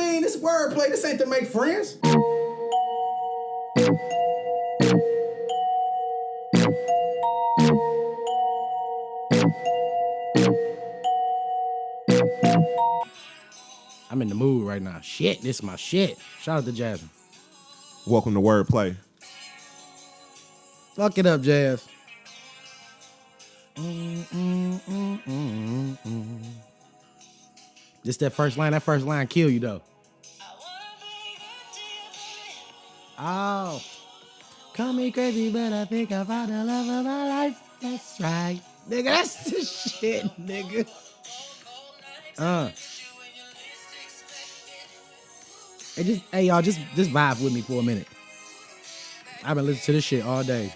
mean? This wordplay. This ain't to make friends. I'm in the mood right now. Shit, this is my shit. Shout out to Jasmine. Welcome to Wordplay. Fuck it up, Jazz. This that first line. That first line kill you though. Oh, call me crazy, but I think I found the love of my life. That's right, nigga. That's the shit, nigga. Hey y'all, just vibe with me for a minute. I've been listening to this shit all day.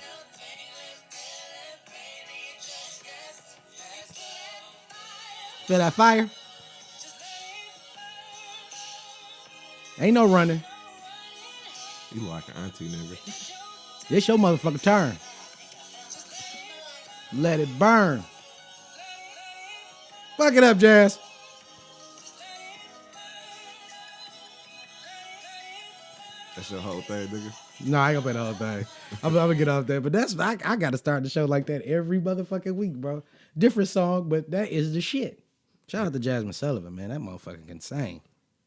Feel that fire? Ain't no running. You like an auntie, nigga. This your motherfucking turn. Let it burn. Fuck it up, Jazz. That's your whole thing, nigga. No, I ain't gonna play the whole thing. I'm gonna get off there. But that's I gotta start the show like that every motherfucking week, bro. Different song, but that is the shit. Shout out to Jasmine Sullivan, man. That motherfucker can sing.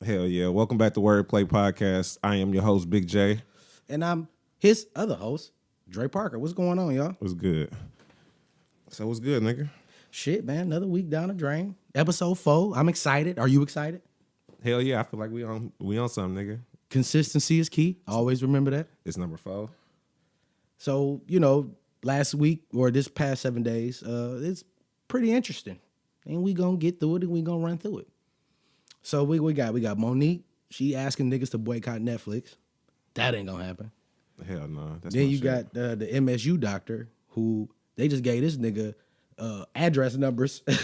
Hell yeah. Welcome back to Wordplay Podcast. I am your host, Big J. And I'm his other host, Dre Parker. What's going on, y'all? What's good? So what's good, nigga? Shit, man. Another week down the drain. Episode 4. I'm excited. Are you excited? Hell yeah. I feel like we on something, nigga. Consistency is key. Always remember that. It's number 4. So, last week or this past 7 days, it's pretty interesting. And we gonna get through it and we gonna run through it. So we got Monique. She asking niggas to boycott Netflix. That ain't gonna happen. Hell no. Then you got the MSU Doctor, who they just gave this nigga address numbers. This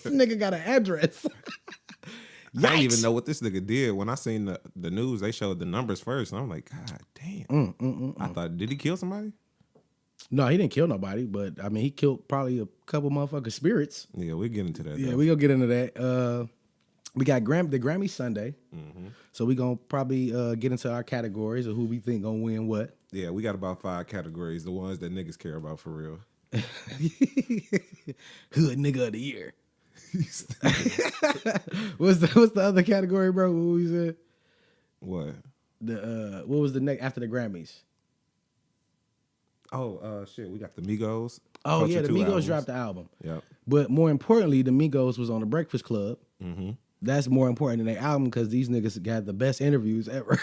nigga got an address. I didn't even know what this nigga did. When I seen the news, they showed the numbers first, and I'm like, God damn. I thought, did he kill somebody? No, he didn't kill nobody, but I mean, he killed probably a couple motherfucking spirits. Yeah, we get into that. Yeah, though. we gonna get into that. We got the Grammy Sunday, so we gonna probably get into our categories of who we think gonna win what. Yeah, we got about 5 categories, the ones that niggas care about for real. Hood nigga of the year. What's the other category, bro? What we said? What? What was the next after the Grammys? Oh, shit, we got the Migos. Oh, Culture yeah, the 2 Migos albums. dropped the album. Yep. But more importantly, the Migos was on the Breakfast Club. Mm-hmm. That's more important than their album because these niggas got the best interviews ever.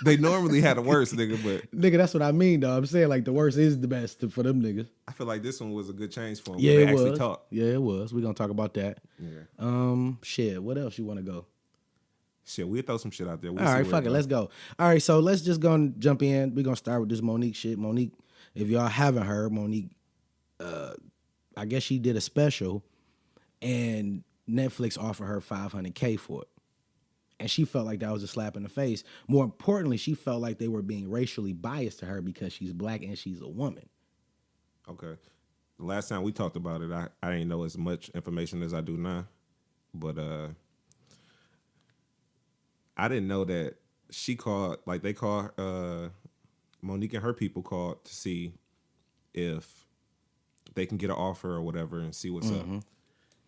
They normally had the worst, nigga, but... Nigga, that's what I mean, though. I'm saying, like, the worst is the best for them niggas. I feel like this one was a good change for them. Yeah, they it actually was. talk. Yeah, it was. We're going to talk about that. Yeah. Shit, what else you want to go? Shit, we'll throw some shit out there. All right, fuck it. Let's go. All right, so let's just go and jump in. We're going to start with this Monique shit. Monique, if y'all haven't heard, Monique, I guess she did a special, and Netflix offered her $500K for it. And she felt like that was a slap in the face. More importantly, she felt like they were being racially biased to her because she's black and she's a woman. Okay. The last time we talked about it, I didn't know as much information as I do now. But I didn't know that she called, like they called, Monique and her people called to see if they can get an offer or whatever and see what's up.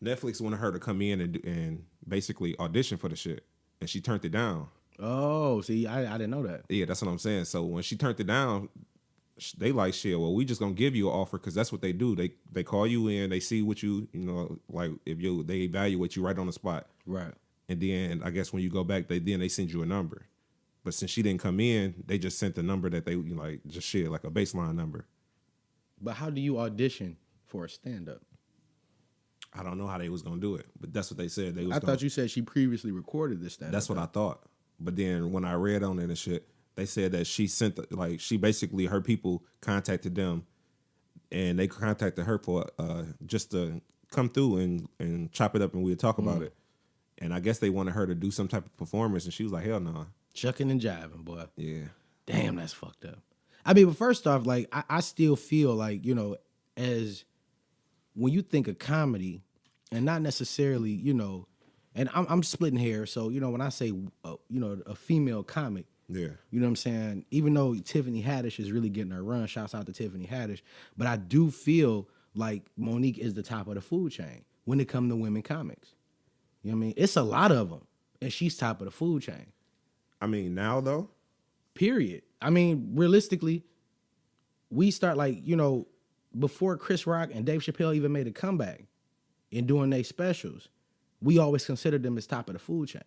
Netflix wanted her to come in and basically audition for the shit. And she turned it down. Oh, see, I didn't know that. Yeah, that's what I'm saying. So when she turned it down, they like, shit, well, we just gonna give you an offer because that's what they do. They call you in, they see what you like if they evaluate you right on the spot. Right. And then I guess when you go back, they send you a number. But since she didn't come in, they just sent the number that they like just share, like a baseline number. But how do you audition for a stand-up? I don't know how they was gonna do it, but that's what they said. I thought you said she previously recorded this stand-up. That's what I thought. But then when I read on it and shit, they said that she sent she basically her people contacted them, and they contacted her for just to come through and chop it up and we'd talk about it. And I guess they wanted her to do some type of performance, and she was like, hell no. Nah. Chucking and jiving, boy. Yeah. Damn, that's fucked up. I mean, but first off, like I still feel like as when you think of comedy, and not necessarily, and I'm splitting hairs. So when I say a female comic, Yeah. you know what I'm saying. Even though Tiffany Haddish is really getting her run, shouts out to Tiffany Haddish, but I do feel like Monique is the top of the food chain when it comes to women comics. You know what I mean? It's a lot of them, and she's top of the food chain. I mean, now though. Period. I mean, realistically, we start before Chris Rock and Dave Chappelle even made a comeback in doing their specials, we always considered them as top of the food chain.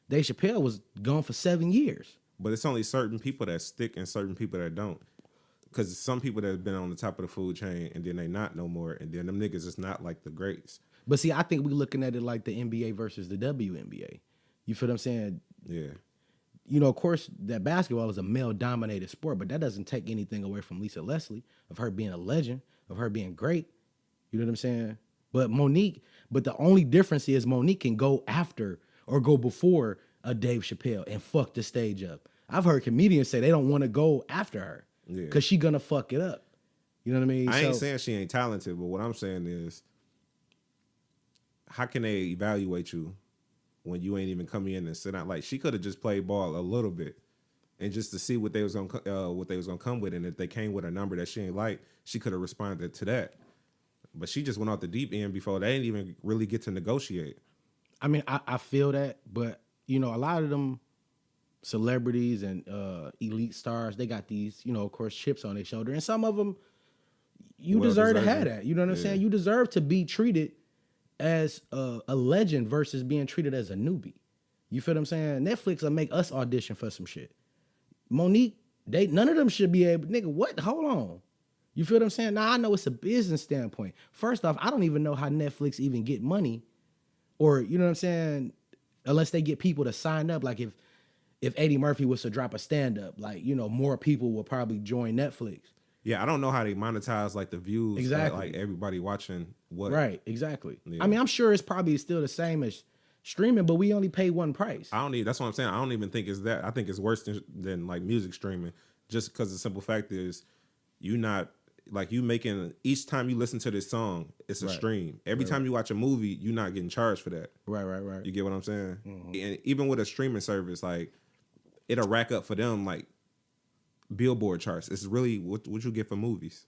Dave Chappelle was gone for 7 years. But it's only certain people that stick and certain people that don't. Because some people that have been on the top of the food chain and then they not no more, and then them niggas is not like the greats. But see, I think we looking at it like the NBA versus the WNBA. You feel what I'm saying? Yeah. Of course, that basketball is a male-dominated sport, but that doesn't take anything away from Lisa Leslie, of her being a legend, of her being great. You know what I'm saying? But the only difference is Monique can go after or go before a Dave Chappelle and fuck the stage up. I've heard comedians say they don't want to go after her because she gonna fuck it up. You know what I mean? I ain't saying she ain't talented, but what I'm saying is, how can they evaluate you when you ain't even come in and sit out? Like, she could have just played ball a little bit, and just to see what they was gonna come with, and if they came with a number that she ain't like, she could have responded to that. But she just went off the deep end before they didn't even really get to negotiate. I mean, I feel that, but a lot of them celebrities and elite stars, they got these, of course, chips on their shoulder, and some of them you deserve to have that. You know what I'm saying? You deserve to be treated as a legend versus being treated as a newbie. You feel what I'm saying? Netflix will make us audition for some shit. Monique, none of them should be able. Nigga, what? Hold on. You feel what I'm saying? Now I know it's a business standpoint. First off, I don't even know how Netflix even get money, or you know what I'm saying, unless they get people to sign up. Like if Eddie Murphy was to drop a stand up, more people will probably join Netflix. Yeah, I don't know how they monetize like the views. Exactly. Like everybody watching what. Right, exactly. Yeah. I mean, I'm sure it's probably still the same as streaming, but we only pay one price. That's what I'm saying. I don't even think it's that. I think it's worse than like music streaming, just because the simple fact is you making, each time you listen to this song, it's a stream. Every time you watch a movie, you're not getting charged for that. Right. You get what I'm saying? Mm-hmm. And even with a streaming service, like, it'll rack up for them like Billboard charts. It's really what you get for movies.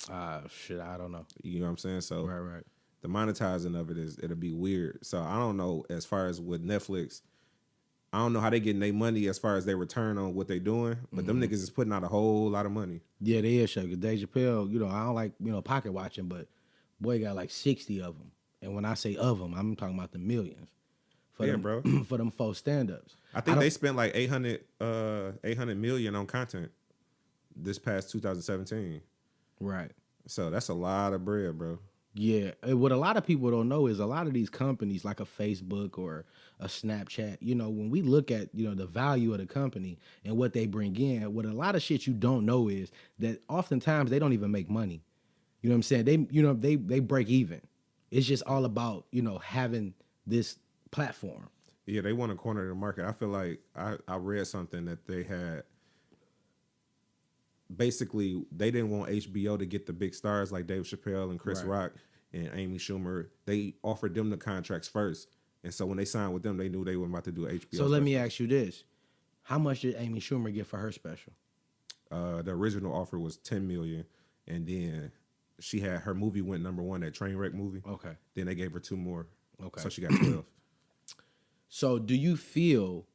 Shit, I don't know. You know what I'm saying? So right. The monetizing of it'll be weird. So I don't know, as far as with Netflix, I don't know how they getting their money as far as their return on what they doing, but them niggas is putting out a whole lot of money. Yeah, they is, because Dave Chappelle, I don't like, pocket watching, but boy got like 60 of them. And when I say of them, I'm talking about the millions. Bro. For them 4 stand-ups. I think they spent like 800 million on content this past 2017. Right. So that's a lot of bread, bro. Yeah. And what a lot of people don't know is a lot of these companies like a Facebook or a Snapchat, when we look at, the value of the company and what they bring in, what a lot of shit you don't know is that oftentimes they don't even make money. You know what I'm saying? They break even. It's just all about, having this platform. Yeah, they want to corner the market. I feel like I read something that they had. Basically, they didn't want HBO to get the big stars like Dave Chappelle and Chris Rock and Amy Schumer. They offered them the contracts first. And so when they signed with them, they knew they were about to do HBO. So let me ask you this. How much did Amy Schumer get for her special? The original offer was $10 million. And then her movie went #1, that Trainwreck movie. Okay. Then they gave her 2 more. Okay. So she got 12. So do you feel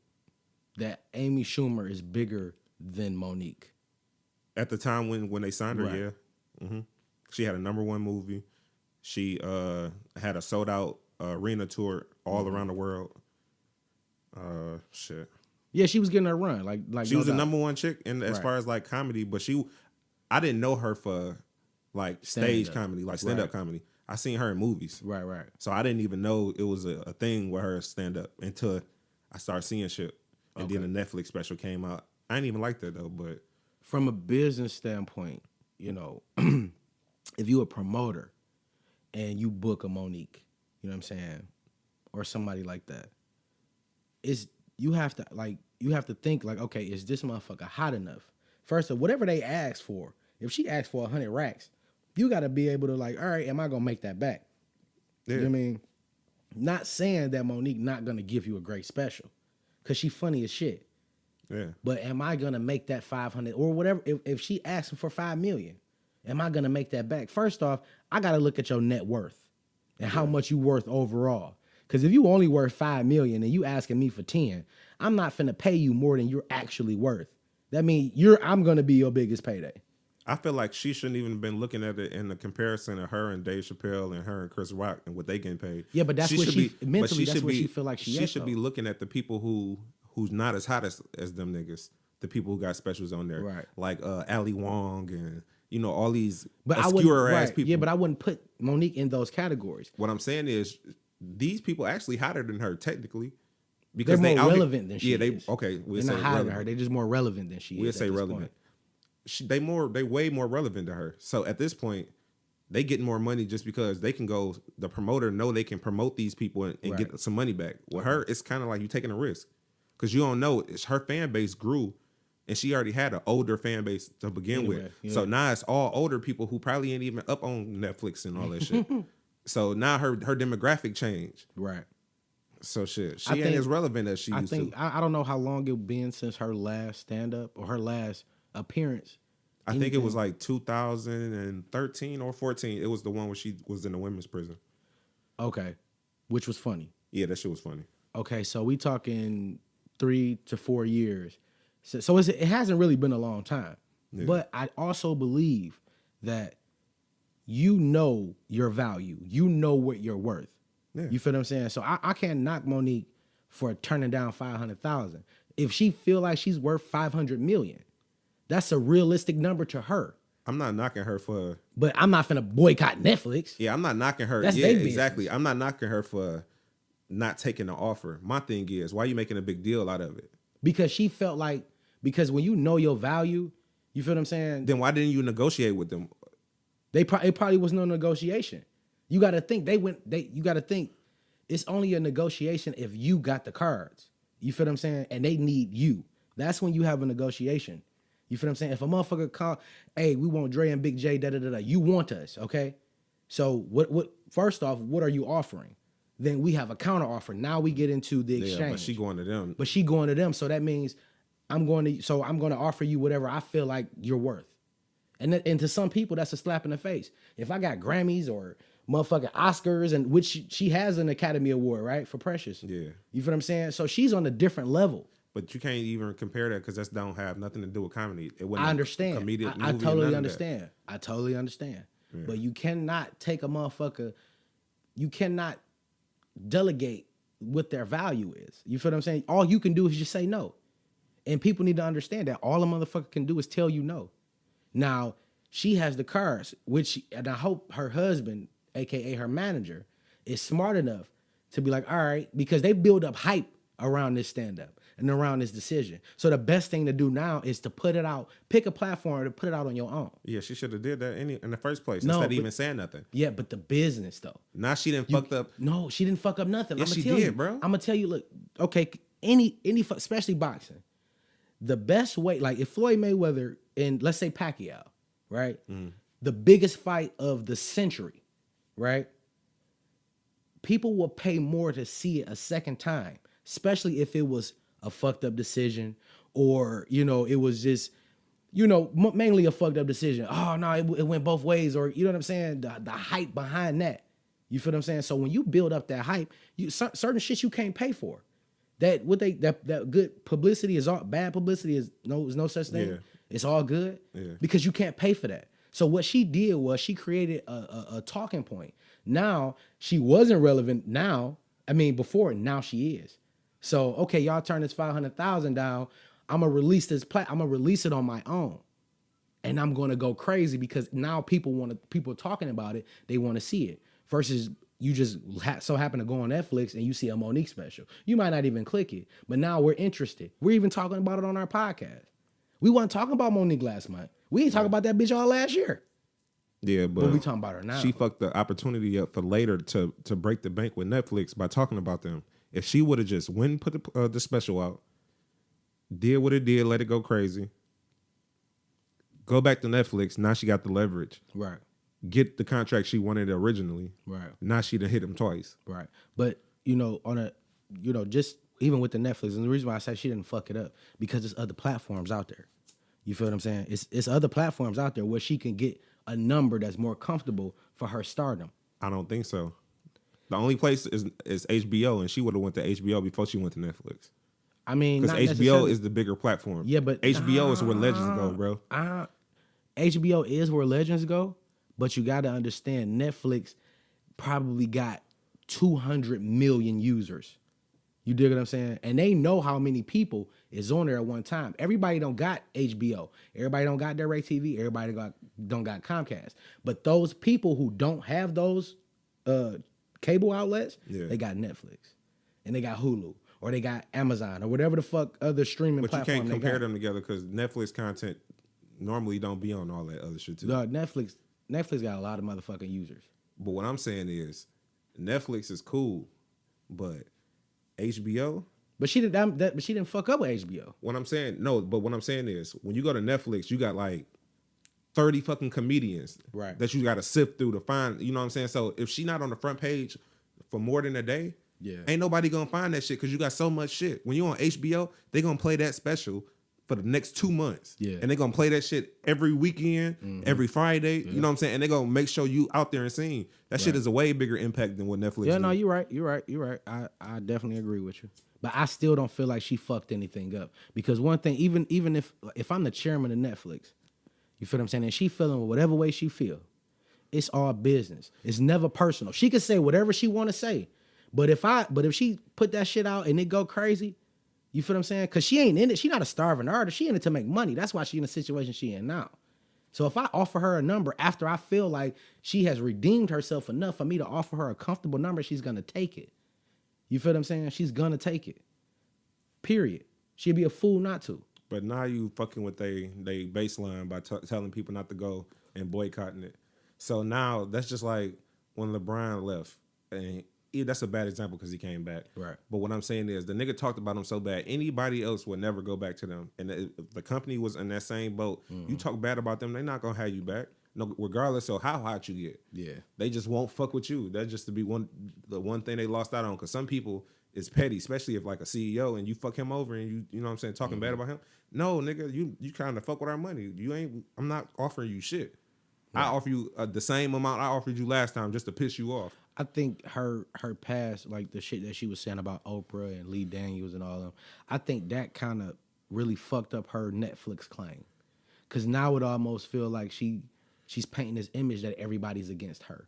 that Amy Schumer is bigger than Monique? At the time when they signed her, yeah. Mm-hmm. She had a #1 movie. She had a sold out arena tour all around the world. Shit. Yeah, she was getting her run. Like she was a #1 chick as far as like comedy, but I didn't know her for like stage comedy, like stand up comedy. I seen her in movies. Right. So I didn't even know it was a thing with her stand up until I started seeing shit. And then the Netflix special came out. I didn't even like that though, but from a business standpoint, if you a promoter and you book a Monique, you know what I'm saying, or somebody like that, you have to think like, okay, is this motherfucker hot enough? First of all, whatever they ask for, if she asks for 100 racks, you got to be able to like, all right, am I gonna make that back? Yeah. You know what I mean? Not saying that Monique not gonna give you a great special, cause she funny as shit. Yeah. But am I gonna make that 500 or whatever? If she asking for 5 million, am I gonna make that back? First off, I gotta look at your net worth and how much you worth overall. Cause if you only worth 5 million and you asking me for 10, I'm not finna pay you more than you're actually worth. That means I'm gonna be your biggest payday. I feel like she shouldn't even been looking at it in the comparison of her and Dave Chappelle and her and Chris Rock and what they getting paid. Yeah, but that's what mentally that's what she feel like she should be looking at the people who's not as hot as them niggas, the people who got specials on there, right? Like Ali Wong and all these but obscure ass people. Yeah, but I wouldn't put Monique in those categories. What I'm saying is these people actually hotter than her technically. Because they're more relevant than she is. We'll they're say not higher than relevant. her. They're just more relevant than she is. We'll say relevant. They way more relevant to her. So at this point, they get more money just because they can go. The promoter know they can promote these people and right. get some money back. With her, it's kind of like you taking a risk because you don't know. Her fan base grew, and she already had an older fan base to begin with. Yeah. So now it's all older people who probably ain't even up on Netflix and all that shit. So now her demographic changed. Right. So she ain't as relevant as she used to. I don't know how long it been since her last stand-up or her last appearance. I think it was like 2013 or 14. It was the one where she was in the women's prison. Okay. Which was funny. Yeah, that shit was funny. Okay, so we talking 3 to 4 years. So it hasn't really been a long time. Yeah. But I also believe that you know your value. You know what you're worth. Yeah. You feel what I'm saying? So I can't knock Monique for turning down 500,000. If she feel like she's worth 500 million, that's a realistic number to her. I'm not knocking her for. But I'm not finna boycott Netflix. Yeah, I'm not knocking her. That's exactly. I'm not knocking her for not taking the offer. My thing is, why are you making a big deal out of it? Because she felt like, because when you know your value, you feel what I'm saying? Then why didn't you negotiate with them? It probably was no negotiation. You got to think you got to think it's only a negotiation if you got the cards. You feel what I'm saying? And they need you. That's when you have a negotiation. You feel what I'm saying? If a motherfucker call, hey, we want Dre and Big J, you want us, okay? So what? First off, what are you offering? Then we have a counter offer. Now we get into the exchange. Yeah, but she going to them. So that means I'm going to offer you whatever I feel like you're worth. And to some people, that's a slap in the face. If I got Grammys or motherfucking Oscars, and which she has an Academy Award, right, for Precious. Yeah. You feel what I'm saying? So she's on a different level. But you can't even compare that because that don't have nothing to do with comedy. I understand. I totally understand. I totally understand. Yeah. But you cannot take a motherfucker, you cannot delegate what their value is. You feel what I'm saying? All you can do is just say no. And people need to understand that all a motherfucker can do is tell you no. Now, she has the cards, and I hope her husband, AKA her manager, is smart enough to be like, all right, because they build up hype around this stand-up and around this decision. So the best thing to do now is to put it out, pick a platform to put it out on your own. Yeah, she should have did that in the first place instead of even saying nothing. Yeah, but the business though. Now she didn't fuck up. No, she didn't fuck up nothing. Yes, she did, bro. I'm gonna tell you, look, okay, any especially boxing, the best way, like if Floyd Mayweather and let's say Pacquiao, right, the biggest fight of the century, right, people will pay more to see it a second time, especially if it was a fucked up decision or, it was just, mainly a fucked up decision. Oh, no, it went both ways, or, you know what I'm saying? The hype behind that. You feel what I'm saying? So when you build up that hype, certain shit you can't pay for. That good publicity is all bad publicity is no such thing. Yeah. It's all good because you can't pay for that. So what she did was she created a talking point. Now she wasn't relevant. Before now she is. So okay, y'all turn this 500,000 down. I'm gonna release this I'm gonna release it on my own, and I'm gonna go crazy because now people talking about it. They want to see it versus. You just so happen to go on Netflix and you see a Monique special. You might not even click it, but now we're interested. We're even talking about it on our podcast. We weren't talking about Monique last month. We ain't talking about that bitch all last year. Yeah, but we talking about her now. She fucked the opportunity up for later to break the bank with Netflix by talking about them. If she would have just went and put the special out, did what it did, let it go crazy, go back to Netflix, now she got the leverage. Right. Get the contract she wanted originally. Right. Now she done hit him twice. Right. But on a, just even with the Netflix, and the reason why I say she didn't fuck it up because there's other platforms out there. You feel what I'm saying? It's other platforms out there where she can get a number that's more comfortable for her stardom. I don't think so. The only place is HBO, and she would have went to HBO before she went to Netflix. I mean, because HBO is the bigger platform. Yeah, but HBO is where legends go, bro. HBO is where legends go, but you got to understand Netflix probably got 200 million users. You dig what I'm saying? And they know how many people is on there at one time. Everybody don't got HBO. Everybody don't got DirecTV. Everybody don't got Comcast. But those people who don't have those cable outlets, they got Netflix. And they got Hulu. Or they got Amazon. Or whatever the fuck other streaming platform they got. But you can't compare them together because Netflix content normally don't be on all that other shit too. No, Netflix got a lot of motherfucking users. But what I'm saying is, Netflix is cool, but HBO. But she didn't fuck up with HBO. What I'm saying is, when you go to Netflix, you got like 30 fucking comedians that you got to sift through to find. You know what I'm saying? So if she not on the front page for more than a day, ain't nobody gonna find that shit because you got so much shit. When you on HBO, they gonna play that special for the next 2 months. Yeah. And they gonna play that shit every weekend, every Friday. Yeah. You know what I'm saying? And they gonna make sure you out there and seeing. That shit is a way bigger impact than what Netflix do. No, you're right. I definitely agree with you. But I still don't feel like she fucked anything up. Because one thing, even if I'm the chairman of Netflix, you feel what I'm saying? And she feeling whatever way she feel, it's all business. It's never personal. She can say whatever she want to say. But if she put that shit out and it go crazy, you feel what I'm saying? Because she ain't in it. She not a starving artist. She in it to make money. That's why she in the situation she in now. So if I offer her a number after I feel like she has redeemed herself enough for me to offer her a comfortable number, she's going to take it. You feel what I'm saying? She's going to take it. Period. She'd be a fool not to. But now you fucking with they baseline by telling people not to go and boycotting it. So now that's just like when LeBron left. And that's a bad example because he came back. Right. But what I'm saying is the nigga talked about him so bad, anybody else would never go back to them. And if the company was in that same boat, you talk bad about them, they're not going to have you back. No, regardless of how hot you get. Yeah. They just won't fuck with you. That's just to be the one thing they lost out on. Because some people is petty, especially if like a CEO and you fuck him over and you know what I'm saying, talking bad about him. No, nigga, you kind of fuck with our money. I'm not offering you shit. Right. I offer you the same amount I offered you last time just to piss you off. I think her past, like the shit that she was saying about Oprah and Lee Daniels and all of them, I think that kind of really fucked up her Netflix claim. Because now it almost feel like she's painting this image that everybody's against her.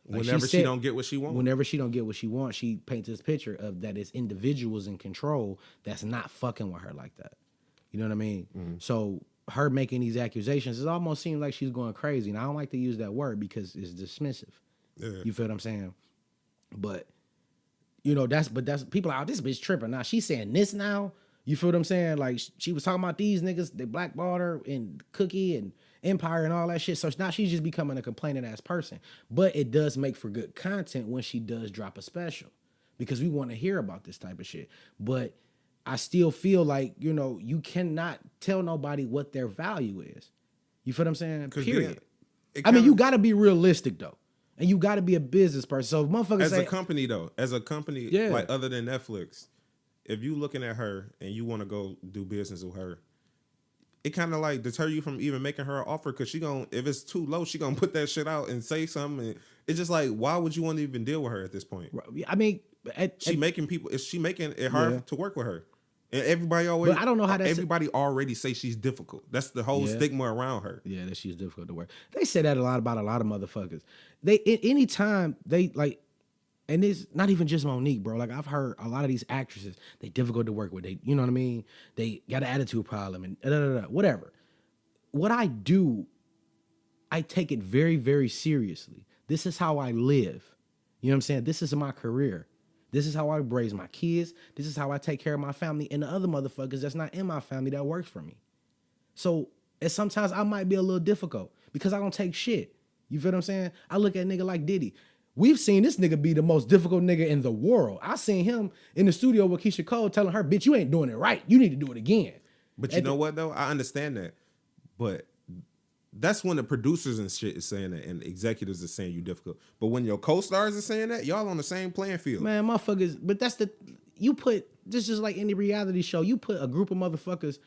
Like whenever she don't get what she wants. Whenever she don't get what she wants, she paints this picture of that it's individuals in control that's not fucking with her like that. You know what I mean? Mm-hmm. So her making these accusations, it almost seems like she's going crazy. And I don't like to use that word because it's dismissive. Yeah. You feel what I'm saying? But that's people are out, this bitch tripping. Now she's saying this now. You feel what I'm saying? Like she was talking about these niggas, they blackballed her and Cookie and Empire and all that shit. So now she's just becoming a complaining ass person. But it does make for good content when she does drop a special. Because we want to hear about this type of shit. But I still feel like, you cannot tell nobody what their value is. You feel what I'm saying? Period. You gotta be realistic though. And you got to be a business person. So if motherfuckers as a company, like other than Netflix, if you looking at her and you want to go do business with her, it kind of like deter you from even making her an offer because if it's too low, she gonna put that shit out and say something. And it's just like, why would you want to even deal with her at this point? I mean, she making it hard to work with her. And everybody always. But I don't know how that. Everybody already say she's difficult. That's the whole stigma around her. Yeah, that she's difficult to work. They say that a lot about a lot of motherfuckers. Anytime they like, and it's not even just Monique, bro. Like I've heard a lot of these actresses, they difficult to work with. They, you know what I mean? They got an attitude problem and whatever. What I do, I take it very, very seriously. This is how I live. You know what I'm saying? This is my career. This is how I raise my kids. This is how I take care of my family and the other motherfuckers that's not in my family that works for me. So, and sometimes I might be a little difficult because I don't take shit. You feel what I'm saying? I look at a nigga like Diddy. We've seen this nigga be the most difficult nigga in the world. I seen him in the studio with Keisha Cole telling her, bitch, you ain't doing it right. You need to do it again. But you know what, though? I understand that. But that's when the producers and shit is saying that, and the executives are saying you difficult. But when your co-stars are saying that, y'all on the same playing field. Man, motherfuckers, but this is like any reality show. You put a group of motherfuckers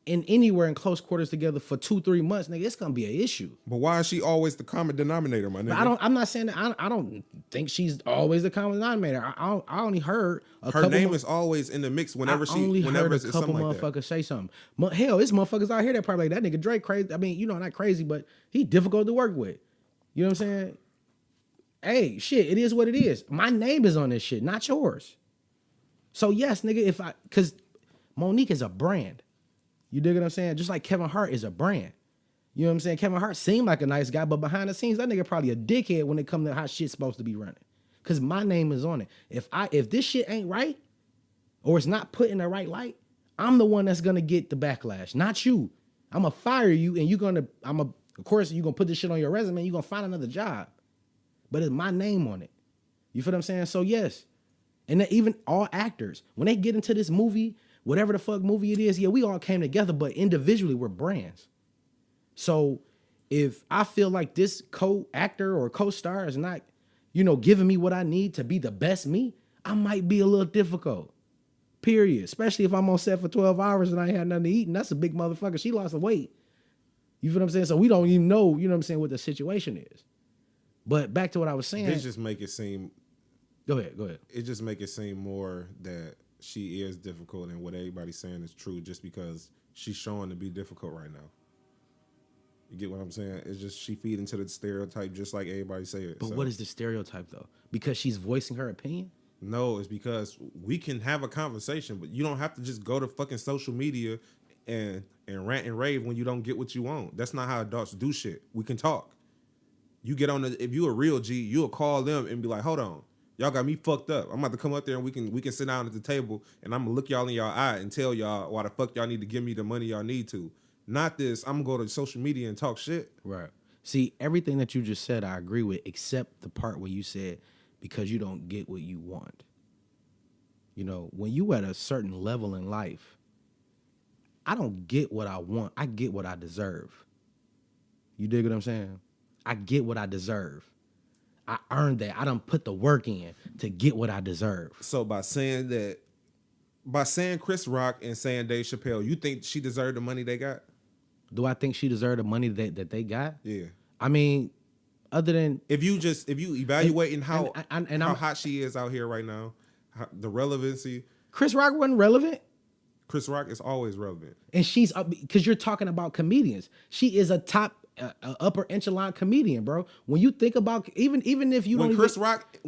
in anywhere in close quarters together for 2-3 months, nigga, it's gonna be an issue. But why is she always the common denominator, my nigga? I'm not saying that. I don't think she's always the common denominator. I only heard her name is always in the mix whenever heard a couple motherfuckers say something. Hell, it's motherfuckers out here that probably like that nigga Drake crazy. I mean, not crazy, but he difficult to work with. You know what I'm saying? Hey, shit, it is what it is. My name is on this shit, not yours. So yes, nigga, because Monique is a brand. You dig what I'm saying? Just like Kevin Hart is a brand. You know what I'm saying? Kevin Hart seemed like a nice guy, but behind the scenes, that nigga probably a dickhead when it comes to how shit's supposed to be running. Because my name is on it. If this shit ain't right, or it's not put in the right light, I'm the one that's gonna get the backlash, not you. I'm gonna fire you, and of course, you're gonna put this shit on your resume, you're gonna find another job. But it's my name on it. You feel what I'm saying? So yes. And then even all actors, when they get into this movie, whatever the fuck movie it is, yeah, we all came together, but individually we're brands. So if I feel like this co-actor or co-star is not, giving me what I need to be the best me, I might be a little difficult. Period. Especially if I'm on set for 12 hours and I ain't had nothing to eat, and that's a big motherfucker. She lost the weight. You feel what I'm saying? So we don't even know, what the situation is. But back to what I was saying. They just make it seem. Go ahead. It just make it seem more that she is difficult, and what everybody's saying is true just because she's showing to be difficult right now. You get what I'm saying? It's just she feed into the stereotype just like everybody say it. But what is the stereotype though? Because she's voicing her opinion? No, it's because we can have a conversation, but you don't have to just go to fucking social media and rant and rave when you don't get what you want. That's not how adults do shit. We can talk. You get on if you a real G, you'll call them and be like, hold on. Y'all got me fucked up. I'm about to come up there and we can sit down at the table and I'm gonna look y'all in y'all eye and tell y'all why the fuck y'all need to give me the money y'all need to. Not this, I'm gonna go to social media and talk shit. Right. See, everything that you just said, I agree with, except the part where you said because you don't get what you want. When you at a certain level in life, I don't get what I want. I get what I deserve. You dig what I'm saying? I get what I deserve. I earned that. I done put the work in to get what I deserve. So by saying Chris Rock and saying Dave Chappelle, you think she deserved the money they got? Do I think she deserved the money that they got? Yeah. I mean, other than if you evaluating how hot she is out here right now, the relevancy. Chris Rock wasn't relevant. Chris Rock is always relevant, and she's because you're talking about comedians. She is a top. Upper echelon comedian, bro. When you think about even if you when Chris Rock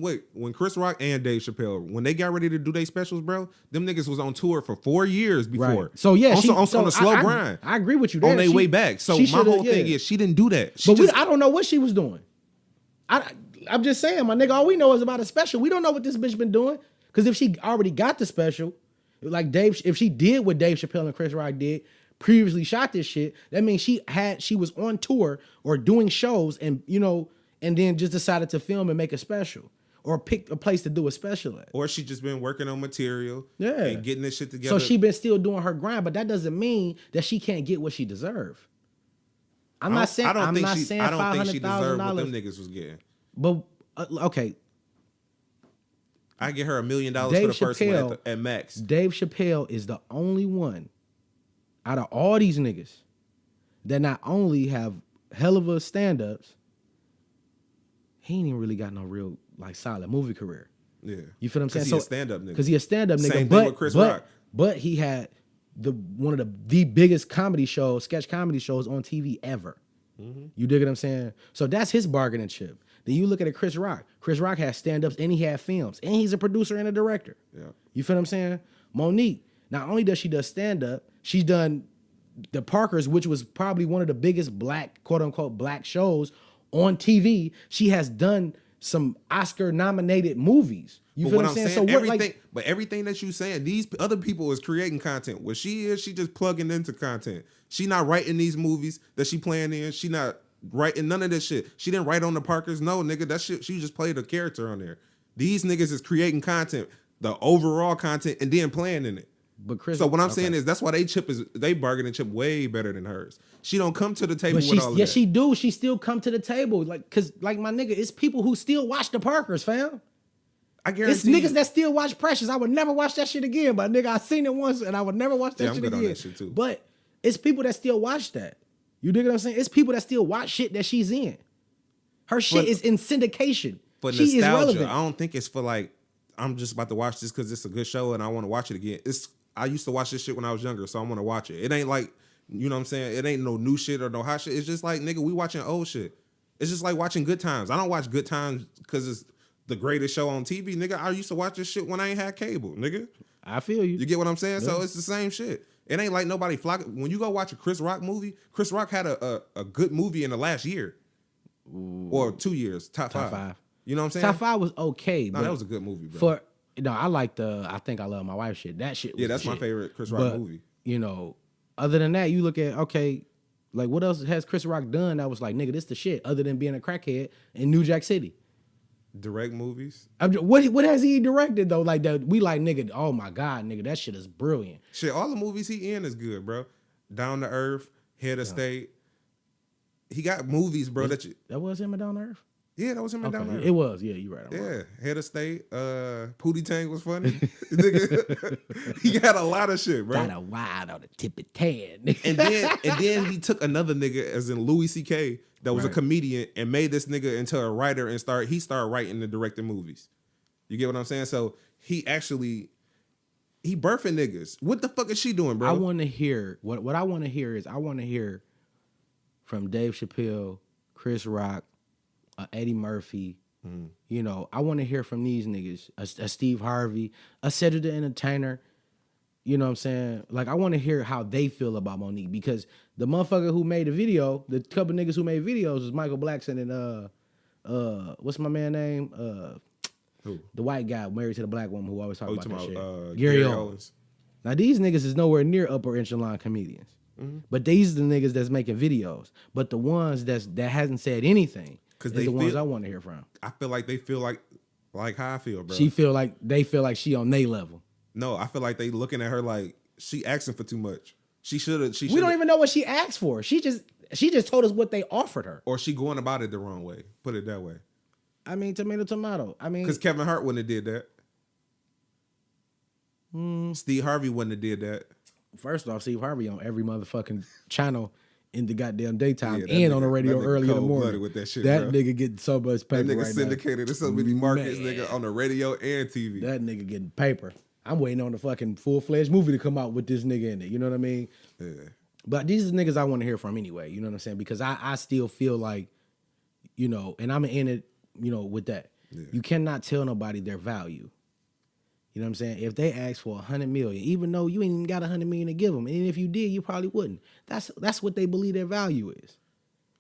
and Dave Chappelle, when they got ready to do their specials, bro, them niggas was on tour for 4 years before. Right. So yeah, on a slow grind. I agree with you there. On their way back. So my whole thing is she didn't do that. I don't know what she was doing. I'm just saying, my nigga, all we know is about a special. We don't know what this bitch been doing. Because if she already got the special, like if she did what Dave Chappelle and Chris Rock did, previously shot this shit, that means she was on tour or doing shows and then just decided to film and make a special or pick a place to do a special at. Or she just been working on material and getting this shit together. So she been still doing her grind, but that doesn't mean that she can't get what she deserves. I don't think she deserved what them niggas was getting. But okay. I get her $1 million for the first one at max. Dave Chappelle is the only one out of all these niggas that not only have hell of a stand-ups, he ain't even really got no real solid movie career. Yeah. You feel what I'm saying? Because he a stand-up nigga. Because he a stand-up nigga. Same thing with Chris Rock. But he had one of the biggest sketch comedy shows on TV ever. Mm-hmm. You dig what I'm saying? So that's his bargaining chip. Then you look at Chris Rock. Chris Rock has stand-ups and he had films. And he's a producer and a director. Yeah. You feel what I'm saying? Monique, not only does she do stand-up, she's done The Parkers, which was probably one of the biggest black, quote-unquote, black shows on TV. She has done some Oscar-nominated movies. You feel what I'm saying? But everything that you saying, these other people is creating content. What she is, she just plugging into content. She not writing these movies that she playing in. She not writing none of this shit. She didn't write on The Parkers. No, nigga, that shit, she just played a character on there. These niggas is creating content, the overall content, and then playing in it. But Chris. So what I'm saying is that's why they bargaining chip way better than hers. She don't come to the table with all of that. Yes, she do. She still come to the table, like, cause like my nigga, it's people who still watch the Parkers, fam. I guarantee It's niggas that still watch Precious. I would never watch that shit again, but nigga, I seen it once and I would never watch that shit again. I'm good on that shit too. But it's people that still watch that. You dig what I'm saying? It's people that still watch shit that she's in. Her shit is in syndication. But she nostalgia, is relevant. I don't think it's for like, I'm just about to watch this because it's a good show and I want to watch it again. I used to watch this shit when I was younger, so I want to watch it. It ain't like, you know what I'm saying? It ain't no new shit or no hot shit. It's just like, nigga, we watching old shit. It's just like watching Good Times. I don't watch Good Times because it's the greatest show on TV, nigga. I used to watch this shit when I ain't had cable, nigga. I feel you. You get what I'm saying? Yeah. So it's the same shit. It ain't like nobody flock. When you go watch a Chris Rock movie, Chris Rock had a good movie in the last year. Ooh. Or 2 years, top five. You know what I'm saying? Top 5 was okay. No, that was a good movie, bro. I like I Think I Love My Wife shit. That shit was that's my favorite Chris Rock movie. You know, other than that, you look at, okay, like what else has Chris Rock done that was like, nigga, this the shit, other than being a crackhead in New Jack City? Direct movies. What has he directed though? Like that, we like, nigga, oh my God, nigga, that shit is brilliant. Shit, all the movies he in is good, bro. Down to Earth, Head of State. He got movies, bro. That was him in Down to Earth? Yeah, that was him in Down to Earth. It was, yeah, you're right. Yeah, Head of State. Pootie Tang was funny. He got a lot of shit, bro. Got a wide on the tip of tan. and then he took another nigga, as in Louis C.K., that was a comedian, and made this nigga into a writer and started writing and directing movies. You get what I'm saying? So he birthing niggas. What the fuck is she doing, bro? I want to hear what I want to hear is I want to hear from Dave Chappelle, Chris Rock, Eddie Murphy. You know, I want to hear from these niggas, a Steve Harvey, a Cedric the Entertainer. You know what I'm saying? Like, I want to hear how they feel about Monique, because the motherfucker who made the video, the couple niggas who made videos was Michael Blackson and what's my man name? Who? The white guy married to the black woman who always talk about that shit. Gary Owens. Now these niggas is nowhere near upper echelon comedians. But these are the niggas that's making videos. But the ones that hasn't said anything is the ones I want to hear from. I feel like they feel like how I feel, bro. They feel like she on they level. No, I feel like they looking at her like she asking for too much. We don't even know what she asked for. She just told us what they offered her. Or she going about it the wrong way. Put it that way. I mean, tomato. I mean, because Kevin Hart wouldn't have did that. Steve Harvey wouldn't have did that. First off, Steve Harvey on every motherfucking channel in the goddamn daytime and on the radio early in the morning. With that shit, that nigga getting so much paper. That nigga right syndicated now. in so many markets, nigga, on the radio and TV. That nigga getting paper. I'm waiting on the fucking full-fledged movie to come out with this nigga in it. You know what I mean? Yeah. But these are niggas I want to hear from anyway. You know what I'm saying? Because I still feel like, you know, and I'm in it, you know, with that. Yeah. You cannot tell nobody their value. You know what I'm saying? If they ask for $100 million, even though you ain't even got $100 million to give them, and if you did, you probably wouldn't. That's what they believe their value is.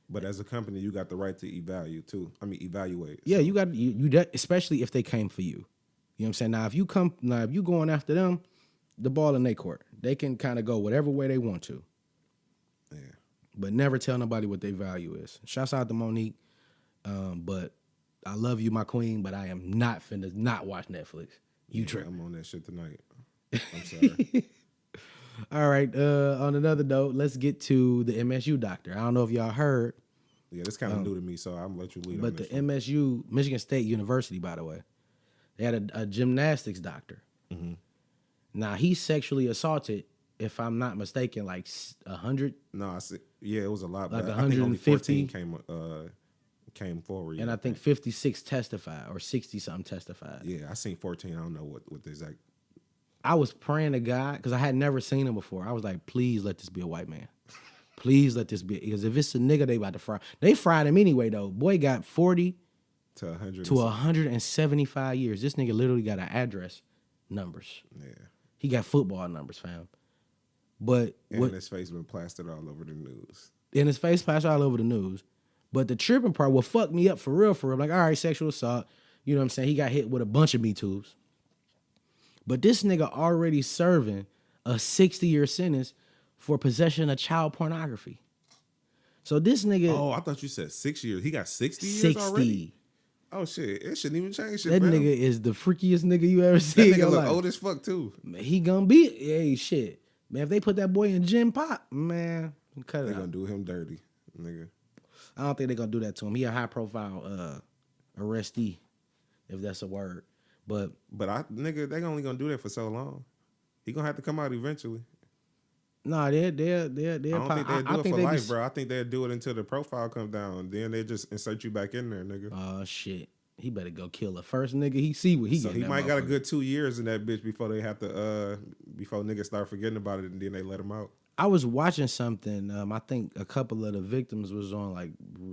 But as a company, you got the right to evaluate too. Yeah, so. You got you especially if they came for you. You know what I'm saying? Now if you going after them, the ball in their court. They can kind of go whatever way they want to. Yeah. But never tell nobody what their value is. Shouts out to Monique. But I love you, my queen, but I am not finna not watch Netflix. You trip. I'm on that shit tonight. I'm sorry. All right. On another note, let's get to the MSU Doctor. I don't know if y'all heard. Yeah, this kind of new to me, so I'm gonna let you lead. But on this the MSU, Michigan State University, by the way, they had a gymnastics doctor. Mm-hmm. Now he sexually assaulted, if I'm not mistaken, like 100. No, I see. Yeah, it was a lot. Like but 150 came forward. And I think 56 testified or 60 something testified. Yeah, I seen 14. I don't know what the exact. I was praying to God because I had never seen him before. I was like, please let this be a white man. Please let this be, because if it's a nigga, they about to fry. They fried him anyway though. Boy got 40 to 175 years. This nigga literally got an address numbers. Yeah, he got football numbers, fam. But his face been plastered all over the news. And his face plastered all over the news. But the tripping part, what fucked me up for real. Like, all right, sexual assault. You know what I'm saying? He got hit with a bunch of Me Too's. But this nigga already serving a 60-year sentence for possession of child pornography. So this nigga... Oh, I thought you said 6 years. He got 60 years already? Oh shit, it shouldn't even change shit. That for him. nigga is the freakiest nigga you ever That seen. nigga look old as fuck too. Man, he gonna be, hey, shit. Man, if they put that boy in gym pop, man, cut They it gonna out. do him dirty, nigga. I don't think they're gonna do that to him. He a high profile arrestee, if that's a word. But nigga, they only gonna do that for so long. He gonna have to come out eventually. no, they're I don't think they'll do it for life, bro. I think they'll do it until the profile comes down. Then they just insert you back in there, nigga. Oh shit. He better go kill the first nigga he see what he So get. he that might got a motherfucker. good 2 years in that bitch before they have to before niggas start forgetting about it and then they let him out. I was watching something. I think a couple of the victims was on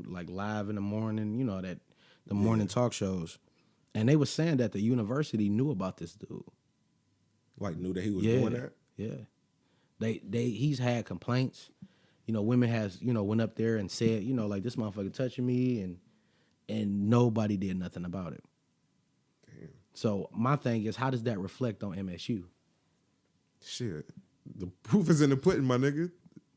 like live in the morning. You know that the morning talk shows, and they were saying that the university knew about this dude. Like knew that he was doing that. Yeah, he's had complaints. You know, women has went up there and said like this motherfucker touching me and nobody did nothing about it. Damn. So my thing is, how does that reflect on MSU? Shit, the proof is in the pudding, my nigga.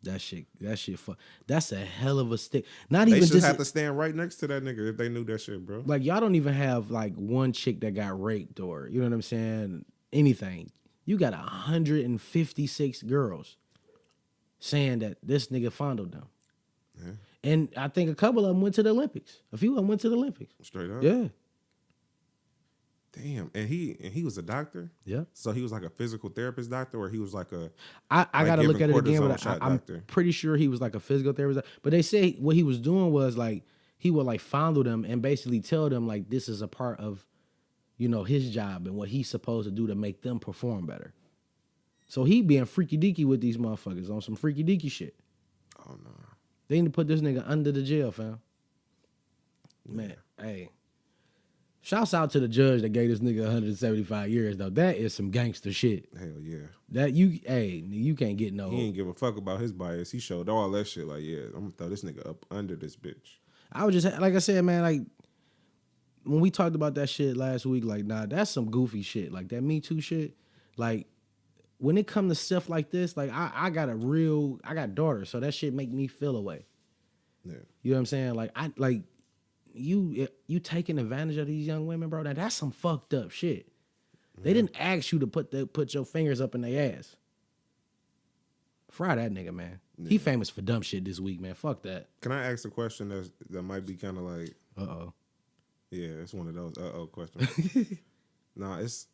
That shit, that's a hell of a stick. Not They even should just have to stand right next to that nigga if they knew that shit, bro. like y'all don't even have like one chick that got raped or you know what I'm saying, anything. You got 156 girls saying that this nigga fondled them. Yeah. And I think a couple of them went to the Olympics. A few of them went to the Olympics. Straight up. Yeah. Damn. And he was a doctor? Yeah. So he was like a physical therapist doctor, or he was like a I got to look at it again, but I'm doctor. pretty sure he was like a physical therapist. But they say what he was doing was like he would like fondle them and basically tell them like this is a part of, his job and what he's supposed to do to make them perform better. So he being freaky deaky with these motherfuckers on some freaky deaky shit. Oh no. They need to put this nigga under the jail, fam. Man, hey. Shouts out to the judge that gave this nigga 175 years, though. That is some gangster shit. Hell yeah. That you can't get no. He ain't give a fuck about his bias. He showed all that shit. Like, yeah, I'm gonna throw this nigga up under this bitch. I was just, like I said, man, like, when we talked about that shit last week, like, nah, that's some goofy shit. Like, that Me Too shit. Like, when it comes to stuff like this, like, I got daughters, so that shit make me feel away. Yeah. You know what I'm saying? Like, you taking advantage of these young women, bro. Now that's some fucked up shit. They didn't ask you to put your fingers up in their ass. Fry that nigga, man. Yeah. He famous for dumb shit this week, man. Fuck that. Can I ask a question that might be kind of like, Uh-oh. yeah, it's one of those questions. Nah, it's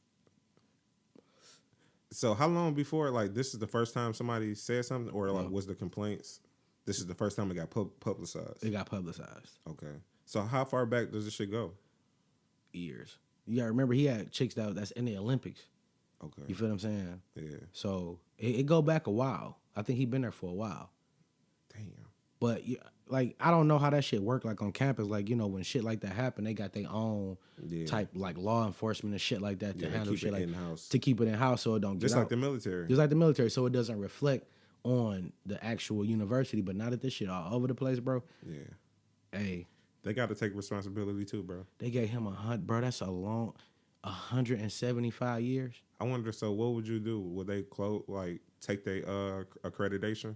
so how long before like this is the first time somebody said something, or like was the complaints? This is the first time it got publicized. It got publicized. Okay, so how far back does this shit go? Years. You gotta remember he had chicks that's in the Olympics. Okay, You feel what I'm saying? yeah, So it go back a while. I think he been there for a while. damn. But like I don't know how that shit work like on campus. Like when shit like that happen, they got their own type like law enforcement and shit like that to handle shit like in-house. to keep it in house so it don't get Just out. like the military. Just like the military, so it doesn't reflect on the actual university. But now that this shit all over the place, bro. Yeah, Hey, they got to take responsibility too, bro. they gave him bro. That's a long 175 years. I wonder. So, what would you do? Would they take their accreditation?